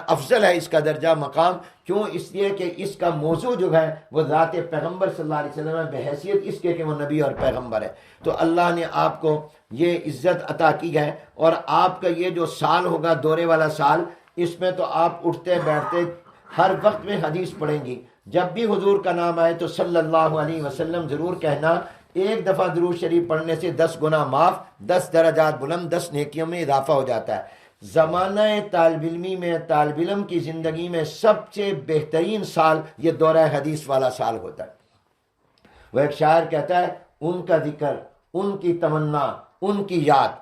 افضل ہے اس کا درجہ مقام۔ کیوں؟ اس لیے کہ اس کا موضوع جو ہے وہ ذات پیغمبر صلی اللہ علیہ وسلم ہے، بحیثیت اس کے کہ وہ نبی اور پیغمبر ہے۔ تو اللہ نے آپ کو یہ عزت عطا کی ہے، اور آپ کا یہ جو سال ہوگا دورے والا سال، اس میں تو آپ اٹھتے بیٹھتے ہر وقت میں حدیث پڑھیں گی۔ جب بھی حضور کا نام آئے تو صلی اللہ علیہ وسلم ضرور کہنا۔ ایک دفعہ درود شریف پڑھنے سے 10 گناہ معاف، 10 درجات بلند، 10 نیکیوں میں اضافہ ہو جاتا ہے۔ زمانہ طالب علمی میں، طالب علم کی زندگی میں سب سے بہترین سال یہ دورہ حدیث والا سال ہوتا ہے۔ وہ ایک شاعر کہتا ہے، ان کا ذکر، ان کی تمنا، ان کی یاد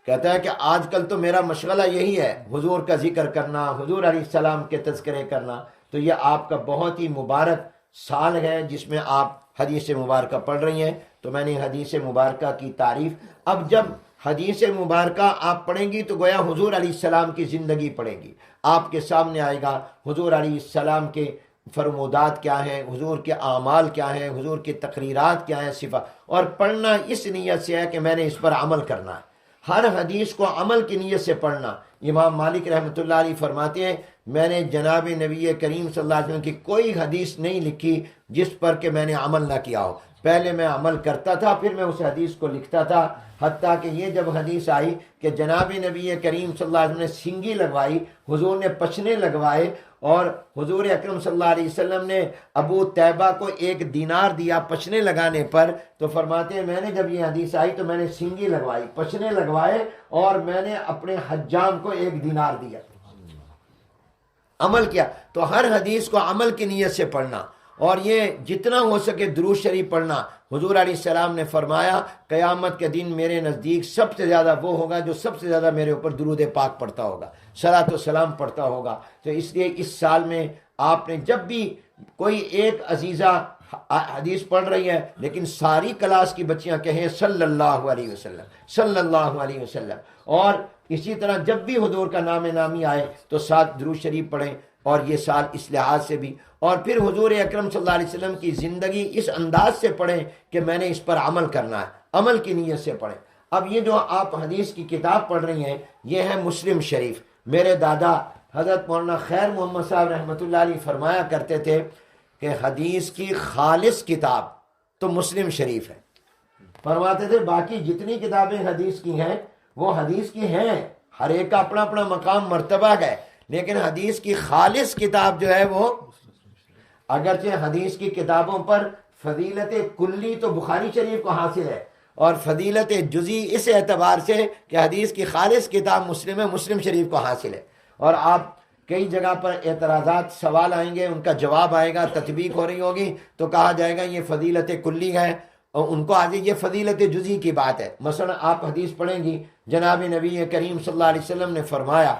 کہتا ہے کہ آج کل تو میرا مشغلہ یہی ہے، حضور کا ذکر کرنا، حضور علیہ السلام کے تذکرے کرنا۔ تو یہ آپ کا بہت ہی مبارک سال ہے جس میں آپ حدیث مبارکہ پڑھ رہی ہیں۔ تو میں نے حدیث مبارکہ کی تعریف، اب جب حدیث مبارکہ آپ پڑھیں گی تو گویا حضور علیہ السلام کی زندگی پڑھیں گی، آپ کے سامنے آئے گا حضور علیہ السلام کے فرمودات کیا ہیں، حضور کے اعمال کیا ہیں، حضور کی تقریرات کیا ہیں، صفات۔ اور پڑھنا اس نیت سے ہے کہ میں نے اس پر عمل کرنا ہے، ہر حدیث کو عمل کی نیت سے پڑھنا۔ امام مالک رحمۃ اللہ علیہ فرماتے ہیں میں نے جناب نبی کریم صلی اللہ علیہ وسلم کی کوئی حدیث نہیں لکھی جس پر کہ میں نے عمل نہ کیا ہو، پہلے میں عمل کرتا تھا پھر میں اس حدیث کو لکھتا تھا۔ حتیٰ کہ یہ جب حدیث آئی کہ جناب نبی کریم صلی اللہ علیہ وسلم نے سینگی لگوائی، حضور نے پچھنے لگوائے، اور حضور اکرم صلی اللہ علیہ وسلم نے ابو طیبہ کو 1 دینار دیا پچھنے لگانے پر، تو فرماتے ہیں میں نے جب یہ حدیث آئی تو میں نے سینگی لگوائی، پچھنے لگوائے، اور میں نے اپنے حجام کو 1 دینار دیا، عمل کیا۔ تو ہر حدیث کو عمل کی نیت سے پڑھنا، اور یہ جتنا ہو سکے درود شریف پڑھنا۔ حضور علیہ السلام نے فرمایا قیامت کے دن میرے نزدیک سب سے زیادہ وہ ہوگا جو سب سے زیادہ میرے اوپر درود پاک پڑھتا ہوگا، صلاۃ و سلام پڑھتا ہوگا۔ تو اس لیے اس سال میں آپ نے جب بھی کوئی ایک عزیزہ حدیث پڑھ رہی ہے لیکن ساری کلاس کی بچیاں کہیں صلی اللہ علیہ وسلم، صلی اللہ علیہ وسلم، اور اسی طرح جب بھی حضور کا نام نامی آئے تو ساتھ درود شریف پڑھیں۔ اور یہ سال اس لحاظ سے بھی، اور پھر حضور اکرم صلی اللہ علیہ وسلم کی زندگی اس انداز سے پڑھیں کہ میں نے اس پر عمل کرنا ہے، عمل کی نیت سے پڑھیں۔ اب یہ جو آپ حدیث کی کتاب پڑھ رہی ہیں یہ ہے مسلم شریف۔ میرے دادا حضرت مولانا خیر محمد صاحب رحمۃ اللہ علیہ فرمایا کرتے تھے کہ حدیث کی خالص کتاب تو مسلم شریف ہے۔ فرماتے تھے باقی جتنی کتابیں حدیث کی ہیں وہ حدیث کی ہیں، ہر ایک کا اپنا اپنا مقام مرتبہ ہے، لیکن حدیث کی خالص کتاب جو ہے وہ، اگرچہ حدیث کی کتابوں پر فضیلت کلی تو بخاری شریف کو حاصل ہے، اور فضیلت جزئی اس اعتبار سے کہ حدیث کی خالص کتاب مسلم ہے، مسلم شریف کو حاصل ہے۔ اور آپ کئی جگہ پر اعتراضات سوال آئیں گے، ان کا جواب آئے گا، تطبیق ہو رہی ہوگی تو کہا جائے گا یہ فضیلت کلی ہے، اور ان کو آگے یہ فضیلت جزئی کی بات ہے۔ مثلا آپ حدیث پڑھیں گی جناب نبی کریم صلی اللہ علیہ وسلم نے فرمایا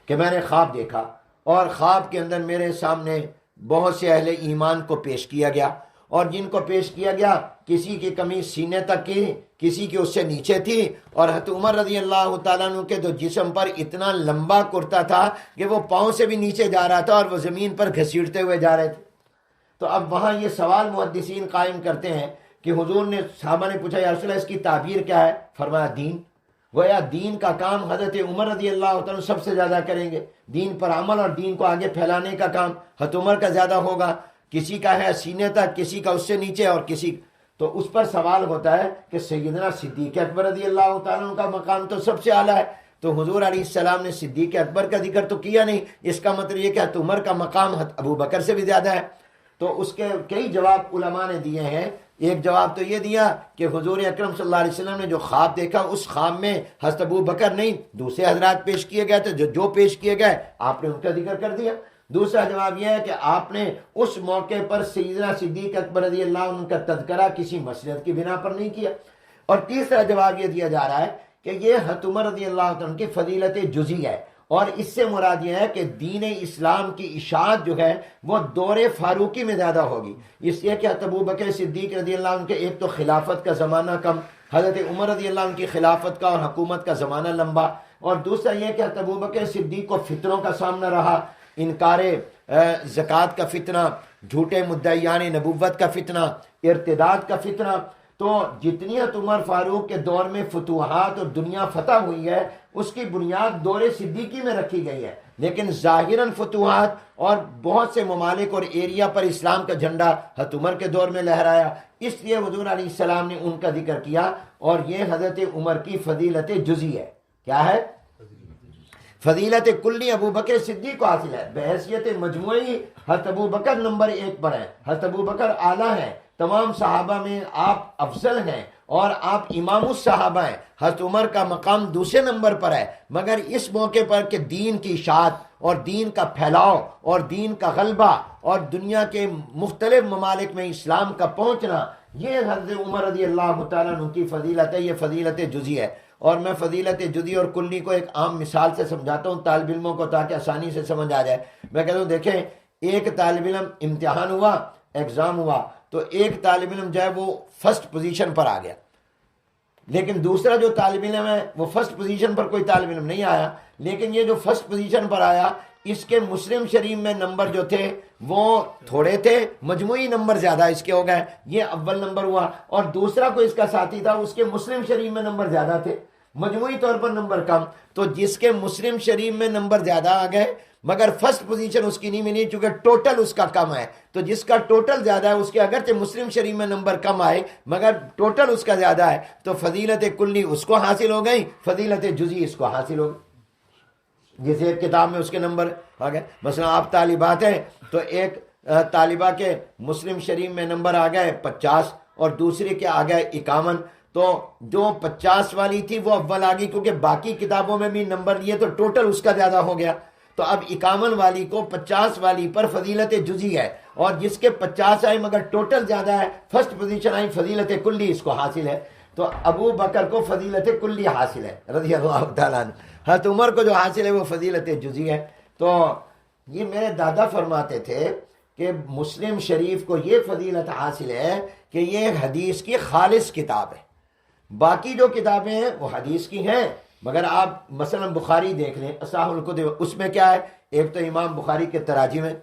کہ میں نے خواب دیکھا، اور خواب کے اندر میرے سامنے بہت سے اہل ایمان کو پیش کیا گیا، اور جن کو پیش کیا گیا کسی کی قمیص سینے تک کی، کسی کی اس سے نیچے تھی، اور حضرت عمر رضی اللہ تعالیٰ عنہ کے تو جسم پر اتنا لمبا کرتا تھا کہ وہ پاؤں سے بھی نیچے جا رہا تھا اور وہ زمین پر گھسیٹتے ہوئے جا رہے تھے۔ تو اب وہاں یہ سوال محدثین قائم کرتے ہیں کہ حضور نے، صحابہ نے پوچھا یا رسول اللہ اس کی تعبیر کیا ہے؟ فرمایا دین۔ گویا دین کا کام حضرت عمر رضی اللہ تعالیٰ سب سے زیادہ کریں گے، دین پر عمل اور دین کو آگے پھیلانے کا کام حضرت عمر کا زیادہ ہوگا، کسی کا ہے سینے تک، کسی کا اس سے نیچے، اور کسی، تو اس پر سوال ہوتا ہے کہ سیدنا صدیق اکبر رضی اللہ تعالیٰ کا مقام تو سب سے اعلیٰ ہے، تو حضور علیہ السلام نے صدیق اکبر کا ذکر تو کیا نہیں، اس کا مطلب یہ کہ حضرت عمر کا مقام حضرت ابو بکر سے بھی زیادہ ہے۔ تو اس کے کئی جواب علماء نے دیے ہیں۔ ایک جواب تو یہ دیا کہ حضور اکرم صلی اللہ علیہ وسلم نے جو خواب دیکھا اس خواب میں حضرت ابو بکر نہیں دوسرے حضرات پیش کیے گئے تھے، جو پیش کیے گئے آپ نے ان کا ذکر کر دیا۔ دوسرا جواب یہ ہے کہ آپ نے اس موقع پر سیدنا صدیق اکبر رضی اللہ عنہ کا تذکرہ کسی مصلحت کی بنا پر نہیں کیا۔ اور تیسرا جواب یہ دیا جا رہا ہے کہ یہ حضرت عمر رضی اللہ عنہ کی فضیلت جزئی ہے، اور اس سے مراد یہ ہے کہ دین اسلام کی اشاعت جو ہے وہ دور فاروقی میں زیادہ ہوگی، اس لیے کہ ابو بکر صدیق رضی اللہ عنہ کے ایک تو خلافت کا زمانہ کم، حضرت عمر رضی اللہ عنہ کی خلافت کا اور حکومت کا زمانہ لمبا، اور دوسرا یہ کہ ابو بکر صدیق کو فتنوں کا سامنا رہا، انکار زکوٰۃ کا فتنہ، جھوٹے مدعیان نبوت کا فتنہ، ارتداد کا فتنہ۔ تو جتنی عمر فاروق کے دور میں فتوحات اور دنیا فتح ہوئی ہے اس کی بنیاد دور صدیقی میں رکھی گئی ہے، لیکن ظاہراً فتوحات اور بہت سے ممالک اور ایریا پر اسلام کا جھنڈا حضرت عمر کے دور میں لہرایا، اس لیے حضور علیہ السلام نے ان کا ذکر کیا، اور یہ حضرت عمر کی فضیلت جزئی ہے۔ کیا ہے؟ فضیلت کلی ابو بکر صدیق کو حاصل ہے، بحیثیت مجموعی حضرت ابو بکر نمبر 1 پر ہے، حضرت ابو بکر اعلیٰ ہیں، تمام صحابہ میں آپ افضل ہیں اور آپ امام الصحابہ ہیں۔ حضرت عمر کا مقام دوسرے نمبر پر ہے، مگر اس موقع پر کہ دین کی اشاعت اور دین کا پھیلاؤ اور دین کا غلبہ اور دنیا کے مختلف ممالک میں اسلام کا پہنچنا، یہ حضرت عمر رضی اللہ تعالیٰ عنہ کی فضیلت ہے، یہ فضیلت جزئی ہے۔ اور میں فضیلت جزی اور کلی کو ایک عام مثال سے سمجھاتا ہوں طالب علموں کو تاکہ آسانی سے سمجھ آ جائے. میں کہتا ہوں دیکھیں ایک طالب علم امتحان ہوا، ایگزام ہوا، تو ایک طالب علم جو ہے وہ فرسٹ پوزیشن پر آ گیا، لیکن دوسرا جو طالب علم ہے وہ فرسٹ پوزیشن پر کوئی طالب علم نہیں آیا، لیکن یہ جو فرسٹ پوزیشن پر آیا اس کے مسلم شریف میں نمبر جو تھے وہ تھوڑے تھے، مجموعی نمبر زیادہ اس کے ہو گئے، یہ اول نمبر ہوا. اور دوسرا کوئی اس کا ساتھی تھا، اس کے مسلم شریف میں نمبر زیادہ تھے، مجموعی طور پر نمبر کم. تو جس کے مسلم شریف میں نمبر زیادہ آ گئے مگر فرسٹ پوزیشن اس کی نہیں ملی چونکہ ٹوٹل اس کا کم ہے، تو جس کا ٹوٹل زیادہ ہے اس کے اگرچہ مسلم شریف میں نمبر کم آئے مگر ٹوٹل اس کا زیادہ ہے، تو فضیلت کلی اس کو حاصل ہو گئی، فضیلت جزئی اس کو حاصل ہو گئی. جس ایک کتاب میں اس کے نمبر آ گئے، مثلا آپ طالبات ہیں تو ایک طالبہ کے مسلم شریف میں نمبر آ گئے 50 اور دوسرے کے آ گئے 51، تو جو 50 والی تھی وہ اول آ گئی کیونکہ باقی کتابوں میں بھی نمبر لیے تو ٹوٹل اس کا زیادہ ہو گیا. تو اب 51 والی کو 50 والی پر فضیلت جزئی ہے، اور جس کے 50 آئے مگر ٹوٹل زیادہ ہے، فرسٹ پوزیشن آئی، فضیلت کلی اس کو حاصل ہے. تو ابو بکر کو فضیلت کلی حاصل ہے رضی اللہ تعالیٰ عنہ. حضرت عمر کو جو حاصل ہے وہ فضیلت جزئی ہے. تو یہ میرے دادا فرماتے تھے کہ مسلم شریف کو یہ فضیلت حاصل ہے کہ یہ حدیث کی خالص کتاب ہے. باقی جو کتابیں ہیں وہ حدیث کی ہیں، مگر آپ مثلا بخاری دیکھ لیں اصح الکتب، اس میں کیا ہے، ایک تو امام بخاری کے تراجم ہیں،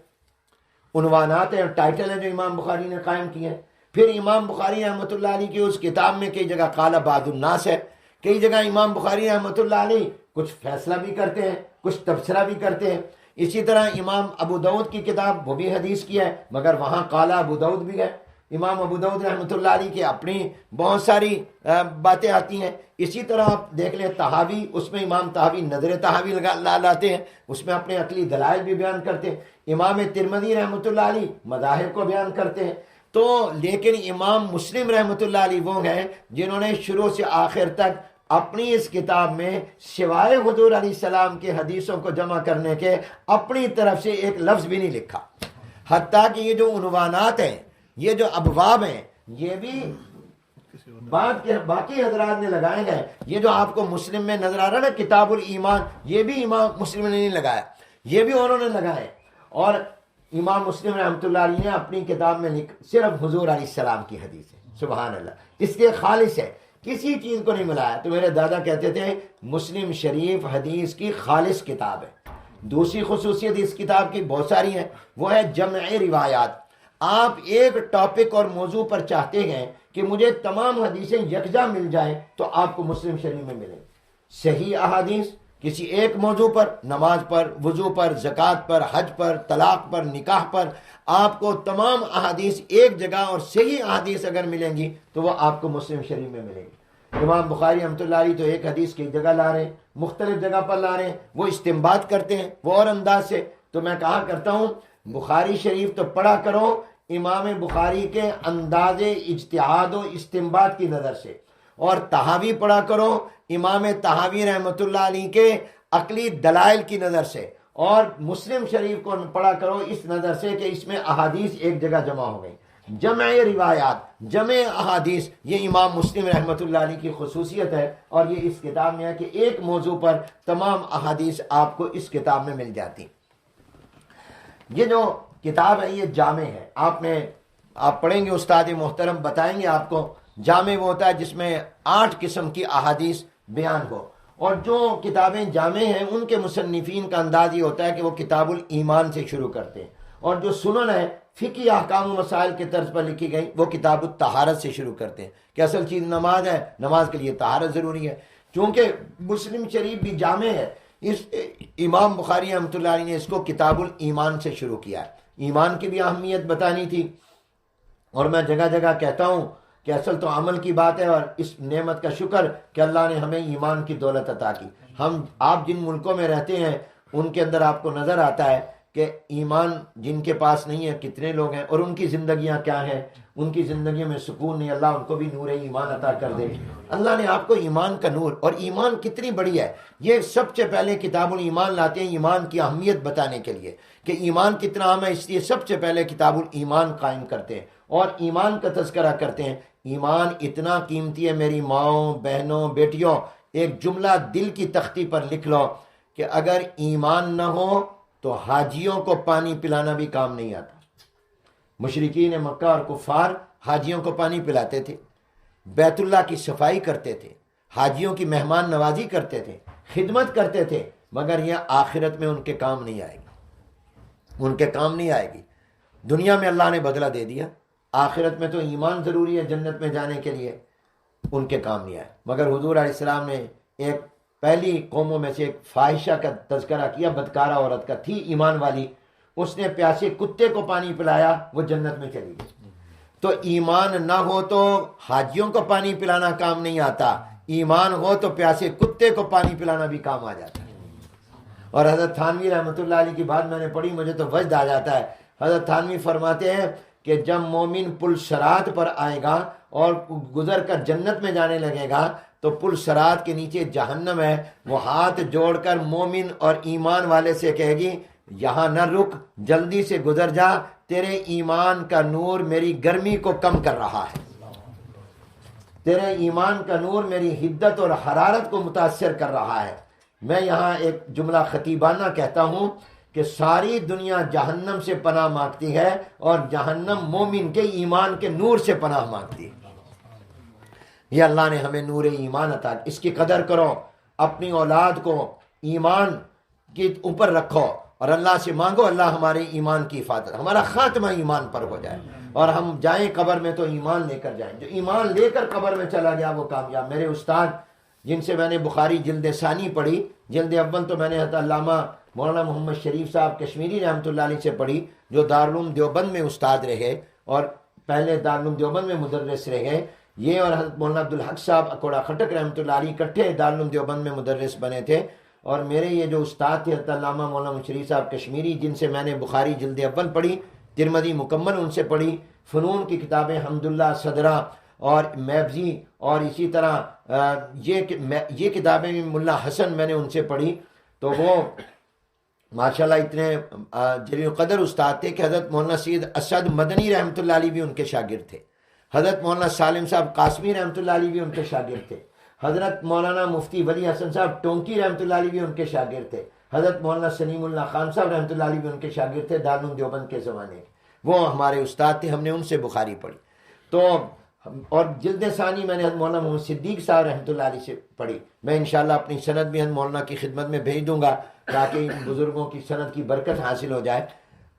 عنوانات ہیں اور ٹائٹل ہیں جو امام بخاری نے قائم کیے ہیں. پھر امام بخاری رحمۃ اللہ علیہ کی اس کتاب میں کئی جگہ قال بعض الناس ہے، کئی جگہ امام بخاری رحمۃ اللہ علیہ کچھ فیصلہ بھی کرتے ہیں، کچھ تبصرہ بھی کرتے ہیں. اسی طرح امام ابو داؤد کی کتاب وہ بھی حدیث کی ہے مگر وہاں قال ابو داؤد بھی ہے. امام ابو داؤد رحمۃ اللہ علیہ کی اپنی بہت ساری باتیں آتی ہیں. اسی طرح آپ دیکھ لیں تحاوی، اس میں امام تحاوی نظر تحاوی لاتے ہیں، اس میں اپنے عقلی دلائل بھی بیان کرتے ہیں. امام ترمذی رحمۃ اللہ علیہ مذاہب کو بیان کرتے ہیں. تو لیکن امام مسلم رحمۃ اللہ علیہ وہ ہیں جنہوں نے شروع سے آخر تک اپنی اس کتاب میں سوائے حضور علیہ السلام کے حدیثوں کو جمع کرنے کے اپنی طرف سے ایک لفظ بھی نہیں لکھا. حتیٰ کہ یہ جو عنوانات ہیں، یہ جو ابواب ہیں، یہ بھی باقی حضرات نے لگائے ہیں. یہ جو آپ کو مسلم میں نظر آ رہا ہے نا کتاب الایمان، یہ بھی امام مسلم نے نہیں لگایا، یہ بھی انہوں نے لگائے. اور امام مسلم رحمۃ اللہ علیہ نے اپنی کتاب میں صرف حضور علیہ السلام کی حدیث ہے، سبحان اللہ، اس کے خالص ہے، کسی چیز کو نہیں ملایا. تو میرے دادا کہتے تھے مسلم شریف حدیث کی خالص کتاب ہے. دوسری خصوصیت اس کتاب کی بہت ساری ہیں، وہ ہے جمع روایات. آپ ایک ٹاپک اور موضوع پر چاہتے ہیں کہ مجھے تمام حدیثیں یکجا مل جائیں تو آپ کو مسلم شریف میں ملیں. صحیح احادیث کسی ایک موضوع پر، نماز پر، وضو پر، زکوٰۃ پر، حج پر، طلاق پر، نکاح پر، آپ کو تمام احادیث ایک جگہ اور صحیح احادیث اگر ملیں گی تو وہ آپ کو مسلم شریف میں ملیں گی. امام بخاری رحمۃ اللہ علیہ تو ایک حدیث کی جگہ لا رہے ہیں، مختلف جگہ پر لا رہے ہیں، وہ استنباط کرتے ہیں وہ اور انداز سے. تو میں کہا کرتا ہوں بخاری شریف تو پڑھا کرو امام بخاری کے انداز اجتہاد و استنباط کی نظر سے، اور تحاوی پڑھا کرو امام تحاوی رحمۃ اللہ علیہ کے عقلی دلائل کی نظر سے، اور مسلم شریف کو پڑھا کرو اس نظر سے کہ اس میں احادیث ایک جگہ جمع ہو گئی. جمع روایات، جمع احادیث، یہ امام مسلم رحمۃ اللہ علیہ کی خصوصیت ہے، اور یہ اس کتاب میں ہے کہ ایک موضوع پر تمام احادیث آپ کو اس کتاب میں مل جاتی. یہ جو کتاب ہے یہ جامع ہے. آپ پڑھیں گے، استاد محترم بتائیں گے آپ کو. جامع وہ ہوتا ہے جس میں 8 قسم کی احادیث بیان ہو. اور جو کتابیں جامع ہیں ان کے مصنفین کا انداز یہ ہوتا ہے کہ وہ کتاب الایمان سے شروع کرتے ہیں، اور جو سنن ہے فقہی احکام و مسائل کے طرز پر لکھی گئی وہ کتاب الطہارت سے شروع کرتے ہیں کہ اصل چیز نماز ہے، نماز کے لیے طہارت ضروری ہے. چونکہ مسلم شریف بھی جامع ہے، اس امام بخاری رحمۃ اللہ علیہ نے اس کو کتاب الایمان سے شروع کیا ہے. ایمان کی بھی اہمیت بتانی تھی، اور میں جگہ جگہ کہتا ہوں کہ اصل تو عمل کی بات ہے، اور اس نعمت کا شکر کہ اللہ نے ہمیں ایمان کی دولت عطا کی. آپ جن ملکوں میں رہتے ہیں ان کے اندر آپ کو نظر آتا ہے کہ ایمان جن کے پاس نہیں ہے کتنے لوگ ہیں، اور ان کی زندگیاں کیا ہیں، ان کی زندگیوں میں سکون نہیں. اللہ ان کو بھی نور ایمان عطا کر دے. اللہ نے آپ کو ایمان کا نور، اور ایمان کتنی بڑی ہے، یہ سب سے پہلے کتاب الایمان لاتے ہیں ایمان کی اہمیت بتانے کے لیے کہ ایمان کتنا اہم ہے. اس لیے سب سے پہلے کتاب الایمان قائم کرتے ہیں اور ایمان کا تذکرہ کرتے ہیں. ایمان اتنا قیمتی ہے میری ماؤں، بہنوں، بیٹیوں، ایک جملہ دل کی تختی پر لکھ لو کہ اگر ایمان نہ ہو تو حاجیوں کو پانی پلانا بھی کام نہیں آتا۔ مشرکین مکہ اور کفار حاجیوں کو پانی پلاتے تھے، بیت اللہ کی صفائی کرتے تھے، حاجیوں کی مہمان نوازی کرتے تھے، خدمت کرتے تھے، مگر یہ آخرت میں ان کے کام نہیں آئے گی، ان کے کام نہیں آئے گی۔ دنیا میں اللہ نے بدلہ دے دیا، آخرت میں تو ایمان ضروری ہے جنت میں جانے کے لیے، ان کے کام نہیں آئے۔ مگر حضور علیہ السلام نے ایک پہلی قوموں میں سے ایک فاحشہ کا تذکرہ کیا، بدکارہ عورت کا، تھی ایمان والی، اس نے پیاسے کتے کو پانی پلایا، وہ جنت میں چلی گئی۔ تو ایمان نہ ہو تو حاجیوں کو پانی پلانا کام نہیں آتا، ایمان ہو تو پیاسے کتے کو پانی پلانا بھی کام آ جاتا ہے۔ اور حضرت تھانوی رحمۃ اللہ علیہ کی بات میں نے پڑھی، مجھے تو وجد آ جاتا ہے۔ حضرت تھانوی فرماتے ہیں کہ جب مومن پل صراط پر آئے گا اور گزر کر جنت میں جانے لگے گا تو پل صراط کے نیچے جہنم ہے، وہ ہاتھ جوڑ کر مومن اور ایمان والے سے کہے گی یہاں نہ رک، جلدی سے گزر جا، تیرے ایمان کا نور میری گرمی کو کم کر رہا ہے، تیرے ایمان کا نور میری حدت اور حرارت کو متاثر کر رہا ہے۔ میں یہاں ایک جملہ خطیبانہ کہتا ہوں کہ ساری دنیا جہنم سے پناہ مانگتی ہے اور جہنم مومن کے ایمان کے نور سے پناہ مانگتی ہے۔ یہ اللہ نے ہمیں نور ایمان عطا، اس کی قدر کرو، اپنی اولاد کو ایمان کے اوپر رکھو اور اللہ سے مانگو اللہ ہمارے ایمان کی حفاظت، ہمارا خاتمہ ایمان پر ہو جائے اور ہم جائیں قبر میں تو ایمان لے کر جائیں۔ جو ایمان لے کر قبر میں چلا گیا وہ کامیاب۔ میرے استاد جن سے میں نے بخاری جلد ثانی پڑھی، جلد اول تو میں نے حضرت علامہ مولانا محمد شریف صاحب کشمیری رحمۃ اللہ علیہ سے پڑھی، جو دارالعلوم دیوبند میں استاد رہے اور پہلے دارالعلوم دیوبند میں مدرس رہے، یہ اور حضرت مولانا عبدالحق صاحب اکوڑا خٹک رحمۃ اللہ علیہ اکٹھے دارالعلوم دیوبند میں مدرس بنے تھے۔ اور میرے یہ جو استاد تھے حضرت علامہ مولانا شریف صاحب کشمیری، جن سے میں نے بخاری جلد اول پڑھی، ترمذی مکمل ان سے پڑھی، فنون کی کتابیں حمداللہ صدرہ اور میبزی اور اسی طرح یہ کتابیں بھی ملا حسن میں نے ان سے پڑھی۔ تو وہ ماشاءاللہ اتنے جلیل القدر استاد تھے کہ حضرت مولانا سید اسد مدنی رحمۃ اللہ علیہ بھی ان کے شاگرد تھے، حضرت مولانا سالم صاحب قاسمی رحمۃ اللہ علیہ بھی ان کے شاگرد تھے، حضرت مولانا مفتی ولی حسن صاحب ٹونکی رحمۃ اللہ علیہ بھی ان کے شاگرد تھے، حضرت مولانا سلیم اللہ خان صاحب رحمۃ اللہ علیہ بھی ان کے شاگرد تھے دارالعلوم دیوبند کے زمانے کے، وہ ہمارے استاد تھے، ہم نے ان سے بخاری پڑھی۔ تو اور جلد ثانی میں نے حضرت مولانا محمد صدیق صاحب رحمۃ اللہ علیہ سے پڑھی۔ میں انشاءاللہ اپنی سند بھی حضرت مولانا کی خدمت میں بھیج دوں گا تاکہ ان بزرگوں کی سند کی برکت حاصل ہو جائے۔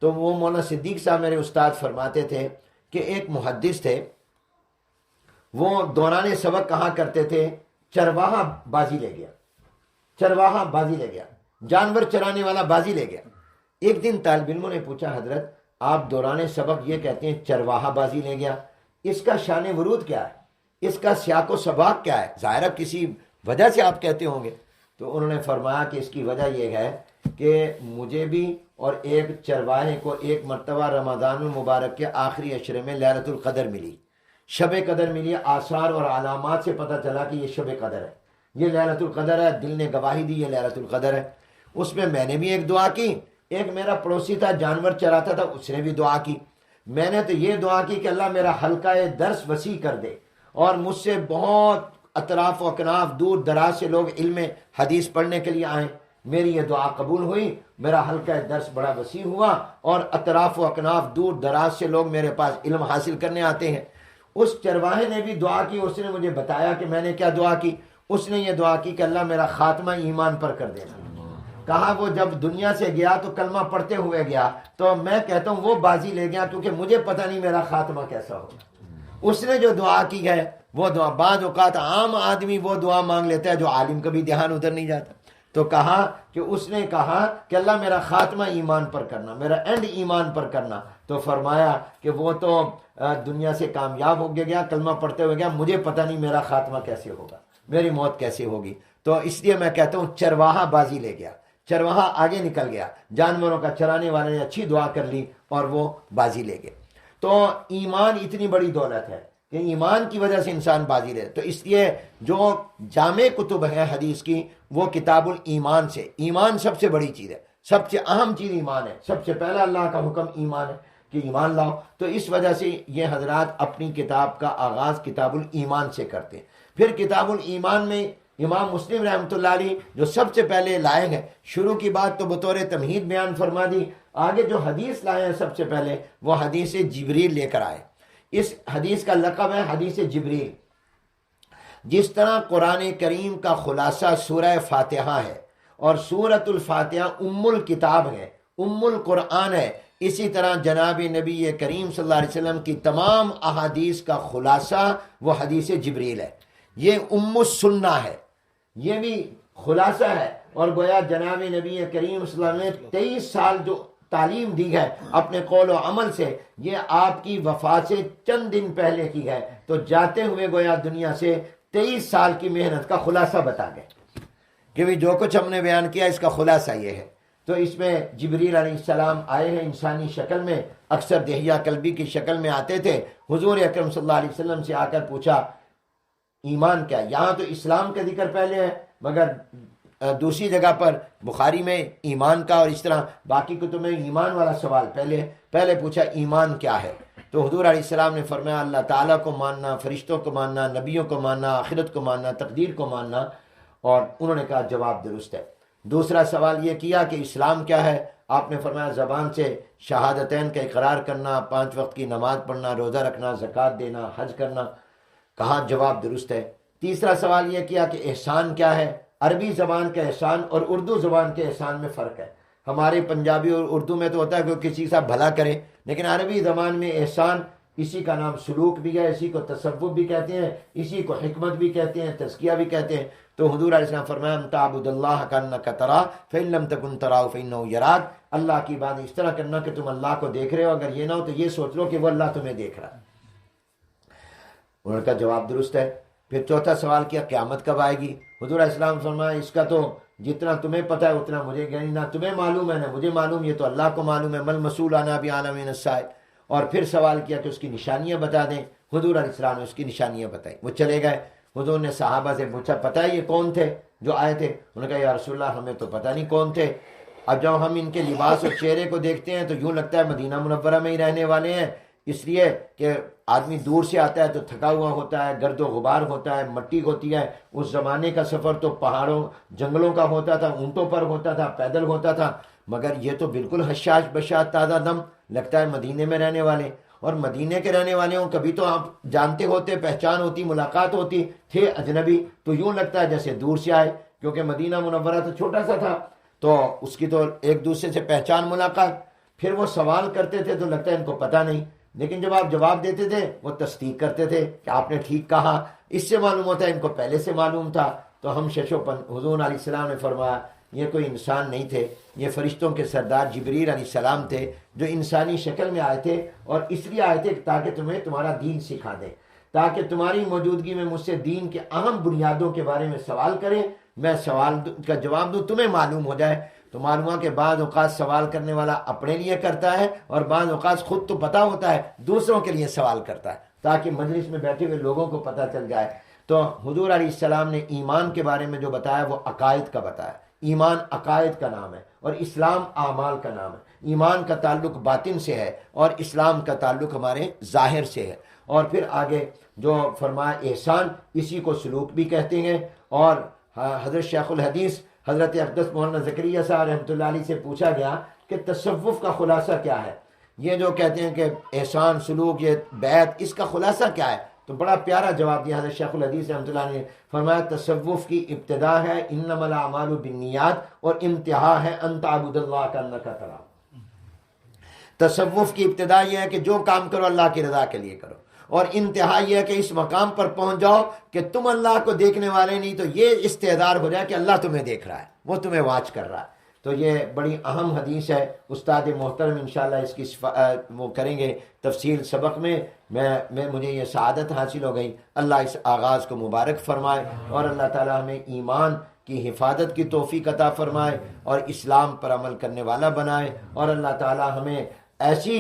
تو وہ مولانا صدیق صاحب میرے استاد فرماتے تھے کہ ایک محدث تھے، وہ دوران سبق کہا کرتے تھے چرواہا بازی لے گیا، چرواہا بازی لے گیا، جانور چرانے والا بازی لے گیا۔ ایک دن طالب علموں نے پوچھا حضرت آپ دوران سبق یہ کہتے ہیں چرواہا بازی لے گیا، اس کا شان ورود کیا ہے، اس کا سیاق و سباق کیا ہے، ظاہرہ کسی وجہ سے آپ کہتے ہوں گے۔ تو انہوں نے فرمایا کہ اس کی وجہ یہ ہے کہ مجھے بھی اور ایک چرواہے کو ایک مرتبہ رمضان المبارک کے آخری عشرے میں لیلۃ القدر ملی، شب قدر ملی، آثار اور علامات سے پتہ چلا کہ یہ شب قدر ہے، یہ لیلۃ القدر ہے، دل نے گواہی دی یہ لیلۃ القدر ہے۔ اس میں میں نے بھی ایک دعا کی، ایک میرا پڑوسی تھا جانور چراتا تھا، اس نے بھی دعا کی۔ میں نے تو یہ دعا کی کہ اللہ میرا حلقہ درس وسیع کر دے اور مجھ سے بہت اطراف و اکناف دور دراز سے لوگ علم حدیث پڑھنے کے لیے آئیں۔ میری یہ دعا قبول ہوئی، میرا حلقہ درس بڑا وسیع ہوا اور اطراف و اکناف دور دراز سے لوگ میرے پاس علم حاصل کرنے آتے ہیں۔ اس چرواہے نے بھی دعا کی، اس نے مجھے بتایا کہ میں نے کیا دعا کی۔ اس نے یہ دعا کی کہ اللہ میرا خاتمہ ایمان پر کر دینا۔ کہا وہ جب دنیا سے گیا تو کلمہ پڑھتے ہوئے گیا، تو میں کہتا ہوں وہ بازی لے گیا کیونکہ مجھے پتہ نہیں میرا خاتمہ کیسا ہوگا۔ اس نے جو دعا کی ہے وہ دعا، بعض اوقات عام آدمی وہ دعا مانگ لیتا ہے جو عالم کا بھی دھیان ادھر نہیں جاتا۔ تو کہا کہ اس نے کہا کہ اللہ میرا خاتمہ ایمان پر کرنا، میرا اینڈ ایمان پر کرنا۔ تو فرمایا کہ وہ تو دنیا سے کامیاب ہو گیا، کلمہ پڑھتے ہوئے گیا، مجھے پتہ نہیں میرا خاتمہ کیسے ہوگا، میری موت کیسے ہوگی۔ تو اس لیے میں کہتا ہوں چرواہا بازی لے گیا، چرواہا آگے نکل گیا، جانوروں کا چرانے والے نے اچھی دعا کر لی اور وہ بازی لے گئے۔ تو ایمان اتنی بڑی دولت ہے کہ ایمان کی وجہ سے انسان بازی لے۔ تو اس لیے جو جامع کتب ہے حدیث کی وہ کتاب الایمان سے، ایمان سب سے بڑی چیز ہے، سب سے اہم چیز ایمان ہے، سب سے پہلا اللہ کا حکم ایمان ہے کہ ایمان لاؤ۔ تو اس وجہ سے یہ حضرات اپنی کتاب کا آغاز کتاب الایمان سے کرتے ہیں۔ پھر کتاب الایمان میں امام مسلم رحمۃ اللہ علیہ جو سب سے پہلے لائے ہیں، شروع کی بات تو بطور تمہید بیان فرما دی، آگے جو حدیث لائے ہیں سب سے پہلے وہ حدیث جبریل لے کر آئے۔ اس حدیث کا لقب ہے حدیث جبریل۔ جس طرح قرآن کریم کا خلاصہ سورہ فاتحہ ہے اور سورۃ الفاتحہ ام الکتاب ہے، ام القرآن ہے، اسی طرح جناب نبی کریم صلی اللہ علیہ وسلم کی تمام احادیث کا خلاصہ وہ حدیث جبریل ہے۔ یہ ام السنہ ہے، یہ بھی خلاصہ ہے، اور گویا جناب نبی کریم صلی اللہ علیہ وسلم نے 23 سال جو تعلیم دی ہے اپنے قول و عمل سے، یہ آپ کی وفات سے چند دن پہلے کی ہے، تو جاتے ہوئے گویا دنیا سے 23 سال کی محنت کا خلاصہ بتا گئے کہ بھی جو کچھ ہم نے بیان کیا اس کا خلاصہ یہ ہے۔ تو اس میں جبریل علیہ السلام آئے ہیں انسانی شکل میں، اکثر دہیہ کلبی کی شکل میں آتے تھے، حضور اکرم صلی اللہ علیہ وسلم سے آ کر پوچھا ایمان کیا؟ یہاں تو اسلام کا ذکر پہلے ہے، مگر دوسری جگہ پر بخاری میں ایمان کا اور اس طرح باقی کتب میں ایمان والا سوال پہلے پوچھا ایمان کیا ہے؟ تو حضور علیہ السلام نے فرمایا اللہ تعالیٰ کو ماننا، فرشتوں کو ماننا، نبیوں کو ماننا، آخرت کو ماننا، تقدیر کو ماننا، اور انہوں نے کہا جواب درست ہے۔ دوسرا سوال یہ کیا کہ اسلام کیا ہے؟ آپ نے فرمایا زبان سے شہادتین کا اقرار کرنا، 5 وقت کی نماز پڑھنا، روزہ رکھنا، زکوٰۃ دینا، حج کرنا۔ کہا جواب درست ہے۔ تیسرا سوال یہ کیا کہ احسان کیا ہے؟ عربی زبان کا احسان اور اردو زبان کے احسان میں فرق ہے۔ ہمارے پنجابی اور اردو میں تو ہوتا ہے کہ کسی کا بھلا کرے، لیکن عربی زبان میں احسان اسی کا نام سلوک بھی ہے، اسی کو تصوف بھی کہتے ہیں، اسی کو حکمت بھی کہتے ہیں، تزکیہ بھی کہتے ہیں۔ تو حضور علیہ السلام فرمایا ان تعبد اللہ کانک تراہ فإن لم تکن تراہ فإنہ یراک، اللہ کی بات اس طرح کرنا کہ تم اللہ کو دیکھ رہے ہو، اگر یہ نہ ہو تو یہ سوچ لو کہ وہ اللہ تمہیں دیکھ رہا ہے۔ انہوں نے کہا جواب درست ہے۔ پھر چوتھا سوال کیا قیامت کب آئے گی؟ حضور علیہ السلام فرمایا اس کا تو جتنا تمہیں پتہ ہے اتنا مجھے، یعنی نہ تمہیں معلوم ہے نہ مجھے معلوم، یہ تو اللہ کو معلوم ہے، مل مسئول عنہا بعالم من السائل۔ اور پھر سوال کیا کہ اس کی نشانیاں بتا دیں۔ حضور علیہ السلام نے اس کی نشانیاں بتائی، وہ چلے گئے۔ حضور نے صحابہ سے پوچھا پتہ ہے یہ کون تھے جو آئے تھے؟ انہوں نے کہا یا رسول اللہ ہمیں تو پتہ نہیں کون تھے، اب جب ہم ان کے لباس اور چہرے کو دیکھتے ہیں تو یوں لگتا ہے مدینہ منورہ میں ہی رہنے والے ہیں، اس لیے کہ آدمی دور سے آتا ہے تو تھکا ہوا ہوتا ہے، گرد و غبار ہوتا ہے، مٹی ہوتی ہے۔ اس زمانے کا سفر تو پہاڑوں جنگلوں کا ہوتا تھا، اونٹوں پر ہوتا تھا، پیدل ہوتا تھا، مگر یہ تو بالکل حشاش بشاش تازہ دم لگتا ہے مدینے میں رہنے والے۔ اور مدینے کے رہنے والے ہوں کبھی تو آپ جانتے ہوتے، پہچان ہوتی، ملاقات ہوتی، تھے اجنبی تو یوں لگتا ہے جیسے دور سے آئے، کیونکہ مدینہ منورہ تو چھوٹا سا تھا تو اس کی تو ایک دوسرے سے پہچان ملاقات۔ پھر وہ سوال کرتے تھے تو لگتا ہے ان کو پتہ نہیں، لیکن جب آپ جواب دیتے تھے وہ تصدیق کرتے تھے کہ آپ نے ٹھیک کہا، اس سے معلوم ہوتا ہے ان کو پہلے سے معلوم تھا۔ تو ہم حضور علیہ السلام نے فرمایا یہ کوئی انسان نہیں تھے، یہ فرشتوں کے سردار جبریل علیہ السلام تھے جو انسانی شکل میں آئے تھے، اور اس لیے آئے تھے تاکہ تمہیں تمہارا دین سکھا دیں، تاکہ تمہاری موجودگی میں مجھ سے دین کے اہم بنیادوں کے بارے میں سوال کریں، میں سوال کا جواب دوں، تمہیں معلوم ہو جائے۔ تو معلوم ہوا کہ بعض اوقات سوال کرنے والا اپنے لیے کرتا ہے اور بعض اوقات خود تو پتہ ہوتا ہے دوسروں کے لیے سوال کرتا ہے تاکہ مجلس میں بیٹھے ہوئے لوگوں کو پتہ چل جائے۔ تو حضور علیہ السلام نے ایمان کے بارے میں جو بتایا وہ عقائد کا بتایا۔ ایمان عقائد کا نام ہے اور اسلام اعمال کا نام ہے۔ ایمان کا تعلق باطن سے ہے اور اسلام کا تعلق ہمارے ظاہر سے ہے۔ اور پھر آگے جو فرمایا احسان، اسی کو سلوک بھی کہتے ہیں۔ اور حضرت شیخ الحدیث حضرت اقدس مولانا زکریا صاحب رحمۃ اللہ علیہ سے پوچھا گیا کہ تصوف کا خلاصہ کیا ہے؟ یہ جو کہتے ہیں کہ احسان، سلوک، یہ بیعت، اس کا خلاصہ کیا ہے؟ تو بڑا پیارا جواب دیا حضرت شیخ الحدیث رحمۃ اللہ علیہ نے، فرمایا تصوف کی ابتدا ہے انما الاعمال بالنیات اور انتہا ہے ان تعبد اللہ کانک تراہ۔ تصوف کی ابتدا یہ ہے کہ جو کام کرو اللہ کی رضا کے لیے کرو، اور انتہا یہ ہے کہ اس مقام پر پہنچ جاؤ کہ تم اللہ کو دیکھنے والے نہیں تو یہ استعدار ہو جائے کہ اللہ تمہیں دیکھ رہا ہے، وہ تمہیں واچ کر رہا ہے۔ تو یہ بڑی اہم حدیث ہے۔ استاد محترم انشاءاللہ اس کی وہ کریں گے تفصیل سبق میں۔ مجھے یہ سعادت حاصل ہو گئی۔ اللہ اس آغاز کو مبارک فرمائے اور اللہ تعالی ہمیں ایمان کی حفاظت کی توفیق عطا فرمائے اور اسلام پر عمل کرنے والا بنائے، اور اللہ تعالی ہمیں ایسی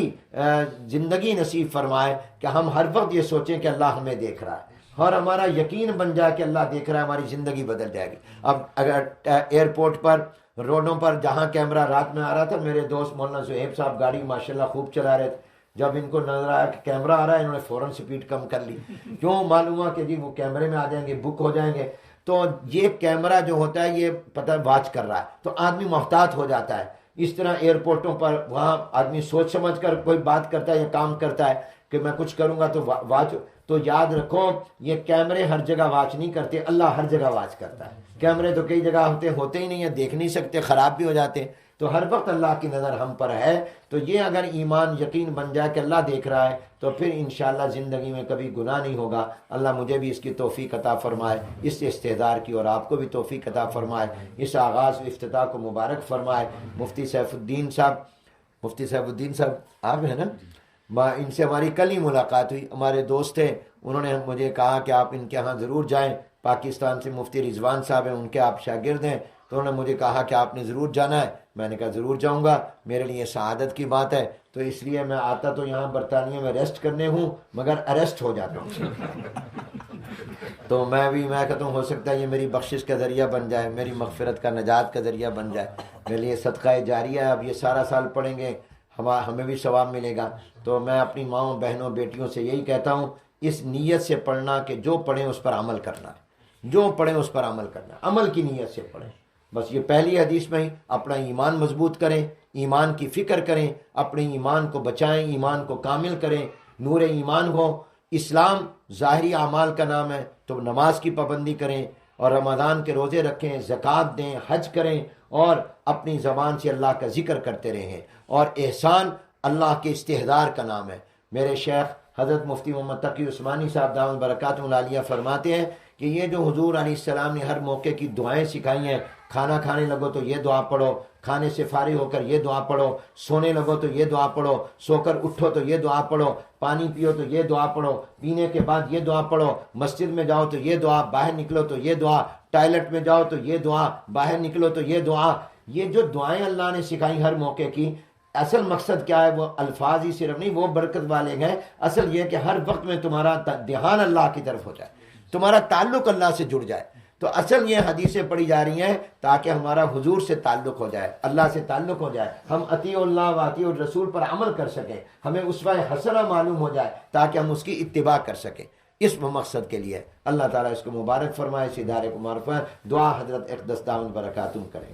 زندگی نصیب فرمائے کہ ہم ہر وقت یہ سوچیں کہ اللہ ہمیں دیکھ رہا ہے، اور ہمارا یقین بن جائے کہ اللہ دیکھ رہا ہے، ہماری زندگی بدل جائے گی۔ اب اگر ایئرپورٹ پر، روڈوں پر جہاں کیمرہ رات میں آ رہا تھا، میرے دوست مولانا زہیب صاحب گاڑی ماشاءاللہ خوب چلا رہے تھے، جب ان کو نظر آیا کہ کیمرہ آ رہا ہے انہوں نے فوراً سپیڈ کم کر لی، کیوں؟ معلوم ہوا کہ جی وہ کیمرے میں آ جائیں گے، بک ہو جائیں گے۔ تو یہ کیمرہ جو ہوتا ہے یہ پتہ واچ کر رہا ہے تو آدمی محتاط ہو جاتا ہے. اس طرح ایئرپورٹوں پر وہاں آدمی سوچ سمجھ کر کوئی بات کرتا ہے یا کام کرتا ہے کہ میں کچھ کروں گا تو واچ. تو یاد رکھو یہ کیمرے ہر جگہ واچ نہیں کرتے، اللہ ہر جگہ واچ کرتا ہے. کیمرے تو کئی جگہ ہوتے ہی نہیں ہیں، دیکھ نہیں سکتے، خراب بھی ہو جاتے. تو ہر وقت اللہ کی نظر ہم پر ہے. تو یہ اگر ایمان یقین بن جائے کہ اللہ دیکھ رہا ہے تو پھر انشاءاللہ زندگی میں کبھی گناہ نہیں ہوگا. اللہ مجھے بھی اس کی توفیق عطا فرمائے، اس استحضار کی، اور آپ کو بھی توفیق عطا فرمائے. اس آغاز و افتتاح کو مبارک فرمائے. مفتی سیف الدین صاحب آپ ہیں نا، ان سے ہماری کل ہی ملاقات ہوئی. ہمارے دوست تھے، انہوں نے مجھے کہا کہ آپ ان کے ہاں ضرور جائیں. پاکستان سے مفتی رضوان صاحب ہیں، ان کے آپ شاگرد ہیں. تو انہوں نے مجھے کہا کہ آپ نے ضرور جانا ہے. میں نے کہا ضرور جاؤں گا، میرے لیے سعادت کی بات ہے. تو اس لیے میں آتا تو یہاں برطانیہ میں ریسٹ کرنے ہوں، مگر اریسٹ ہو جاتا ہوں. تو میں کہتا ہوں ہو سکتا ہے یہ میری بخشش کا ذریعہ بن جائے، میری مغفرت کا، نجات کا ذریعہ بن جائے. میرے لیے صدقہ جاریہ ہے. اب یہ سارا سال پڑھیں گے، ہمیں بھی ثواب ملے گا. تو میں اپنی ماؤں بہنوں بیٹیوں سے یہی کہتا ہوں، اس نیت سے پڑھنا کہ جو پڑھیں اس پر عمل کرنا ہے. جو پڑھیں اس پر عمل کرنا، عمل کی نیت سے پڑھیں. بس یہ پہلی حدیث میں ہی اپنا ایمان مضبوط کریں، ایمان کی فکر کریں، اپنے ایمان کو بچائیں، ایمان کو کامل کریں، نور ایمان ہو. اسلام ظاہری اعمال کا نام ہے، تو نماز کی پابندی کریں اور رمضان کے روزے رکھیں، زکوٰۃ دیں، حج کریں اور اپنی زبان سے اللہ کا ذکر کرتے رہیں. اور احسان اللہ کے استحضار کا نام ہے. میرے شیخ حضرت مفتی محمد تقی عثمانی صاحب دامت برکاتہ العالیہ فرماتے ہیں کہ یہ جو حضور علیہ السلام نے ہر موقع کی دعائیں سکھائی ہیں، کھانا کھانے لگو تو یہ دعا پڑھو، کھانے سے فارغ ہو کر یہ دعا پڑھو، سونے لگو تو یہ دعا پڑھو، سو کر اٹھو تو یہ دعا پڑھو، پانی پیو تو یہ دعا پڑھو، پینے کے بعد یہ دعا پڑھو، مسجد میں جاؤ تو یہ دعا، باہر نکلو تو یہ دعا، ٹوائلٹ میں جاؤ تو یہ دعا، باہر نکلو تو یہ دعا. یہ جو دعائیں اللہ نے سکھائی ہر موقع کی، اصل مقصد کیا ہے؟ وہ الفاظ ہی صرف نہیں، وہ برکت والے ہیں. اصل یہ کہ ہر وقت میں تمہارا دھیان اللہ کی طرف ہو جائے، تمہارا تعلق اللہ سے جڑ جائے. تو اصل یہ حدیثیں پڑھی جا رہی ہیں تاکہ ہمارا حضور سے تعلق ہو جائے، اللہ سے تعلق ہو جائے، ہم اطیع اللہ و اطیع الرسول پر عمل کر سکیں، ہمیں اسوہ حسنہ معلوم ہو جائے تاکہ ہم اس کی اتباع کر سکیں. اس مقصد کے لیے اللہ تعالیٰ اس کو مبارک فرمائے، اس ادارے کو معرفت. دعا حضرت اقدس دامت برکاتہم کریں.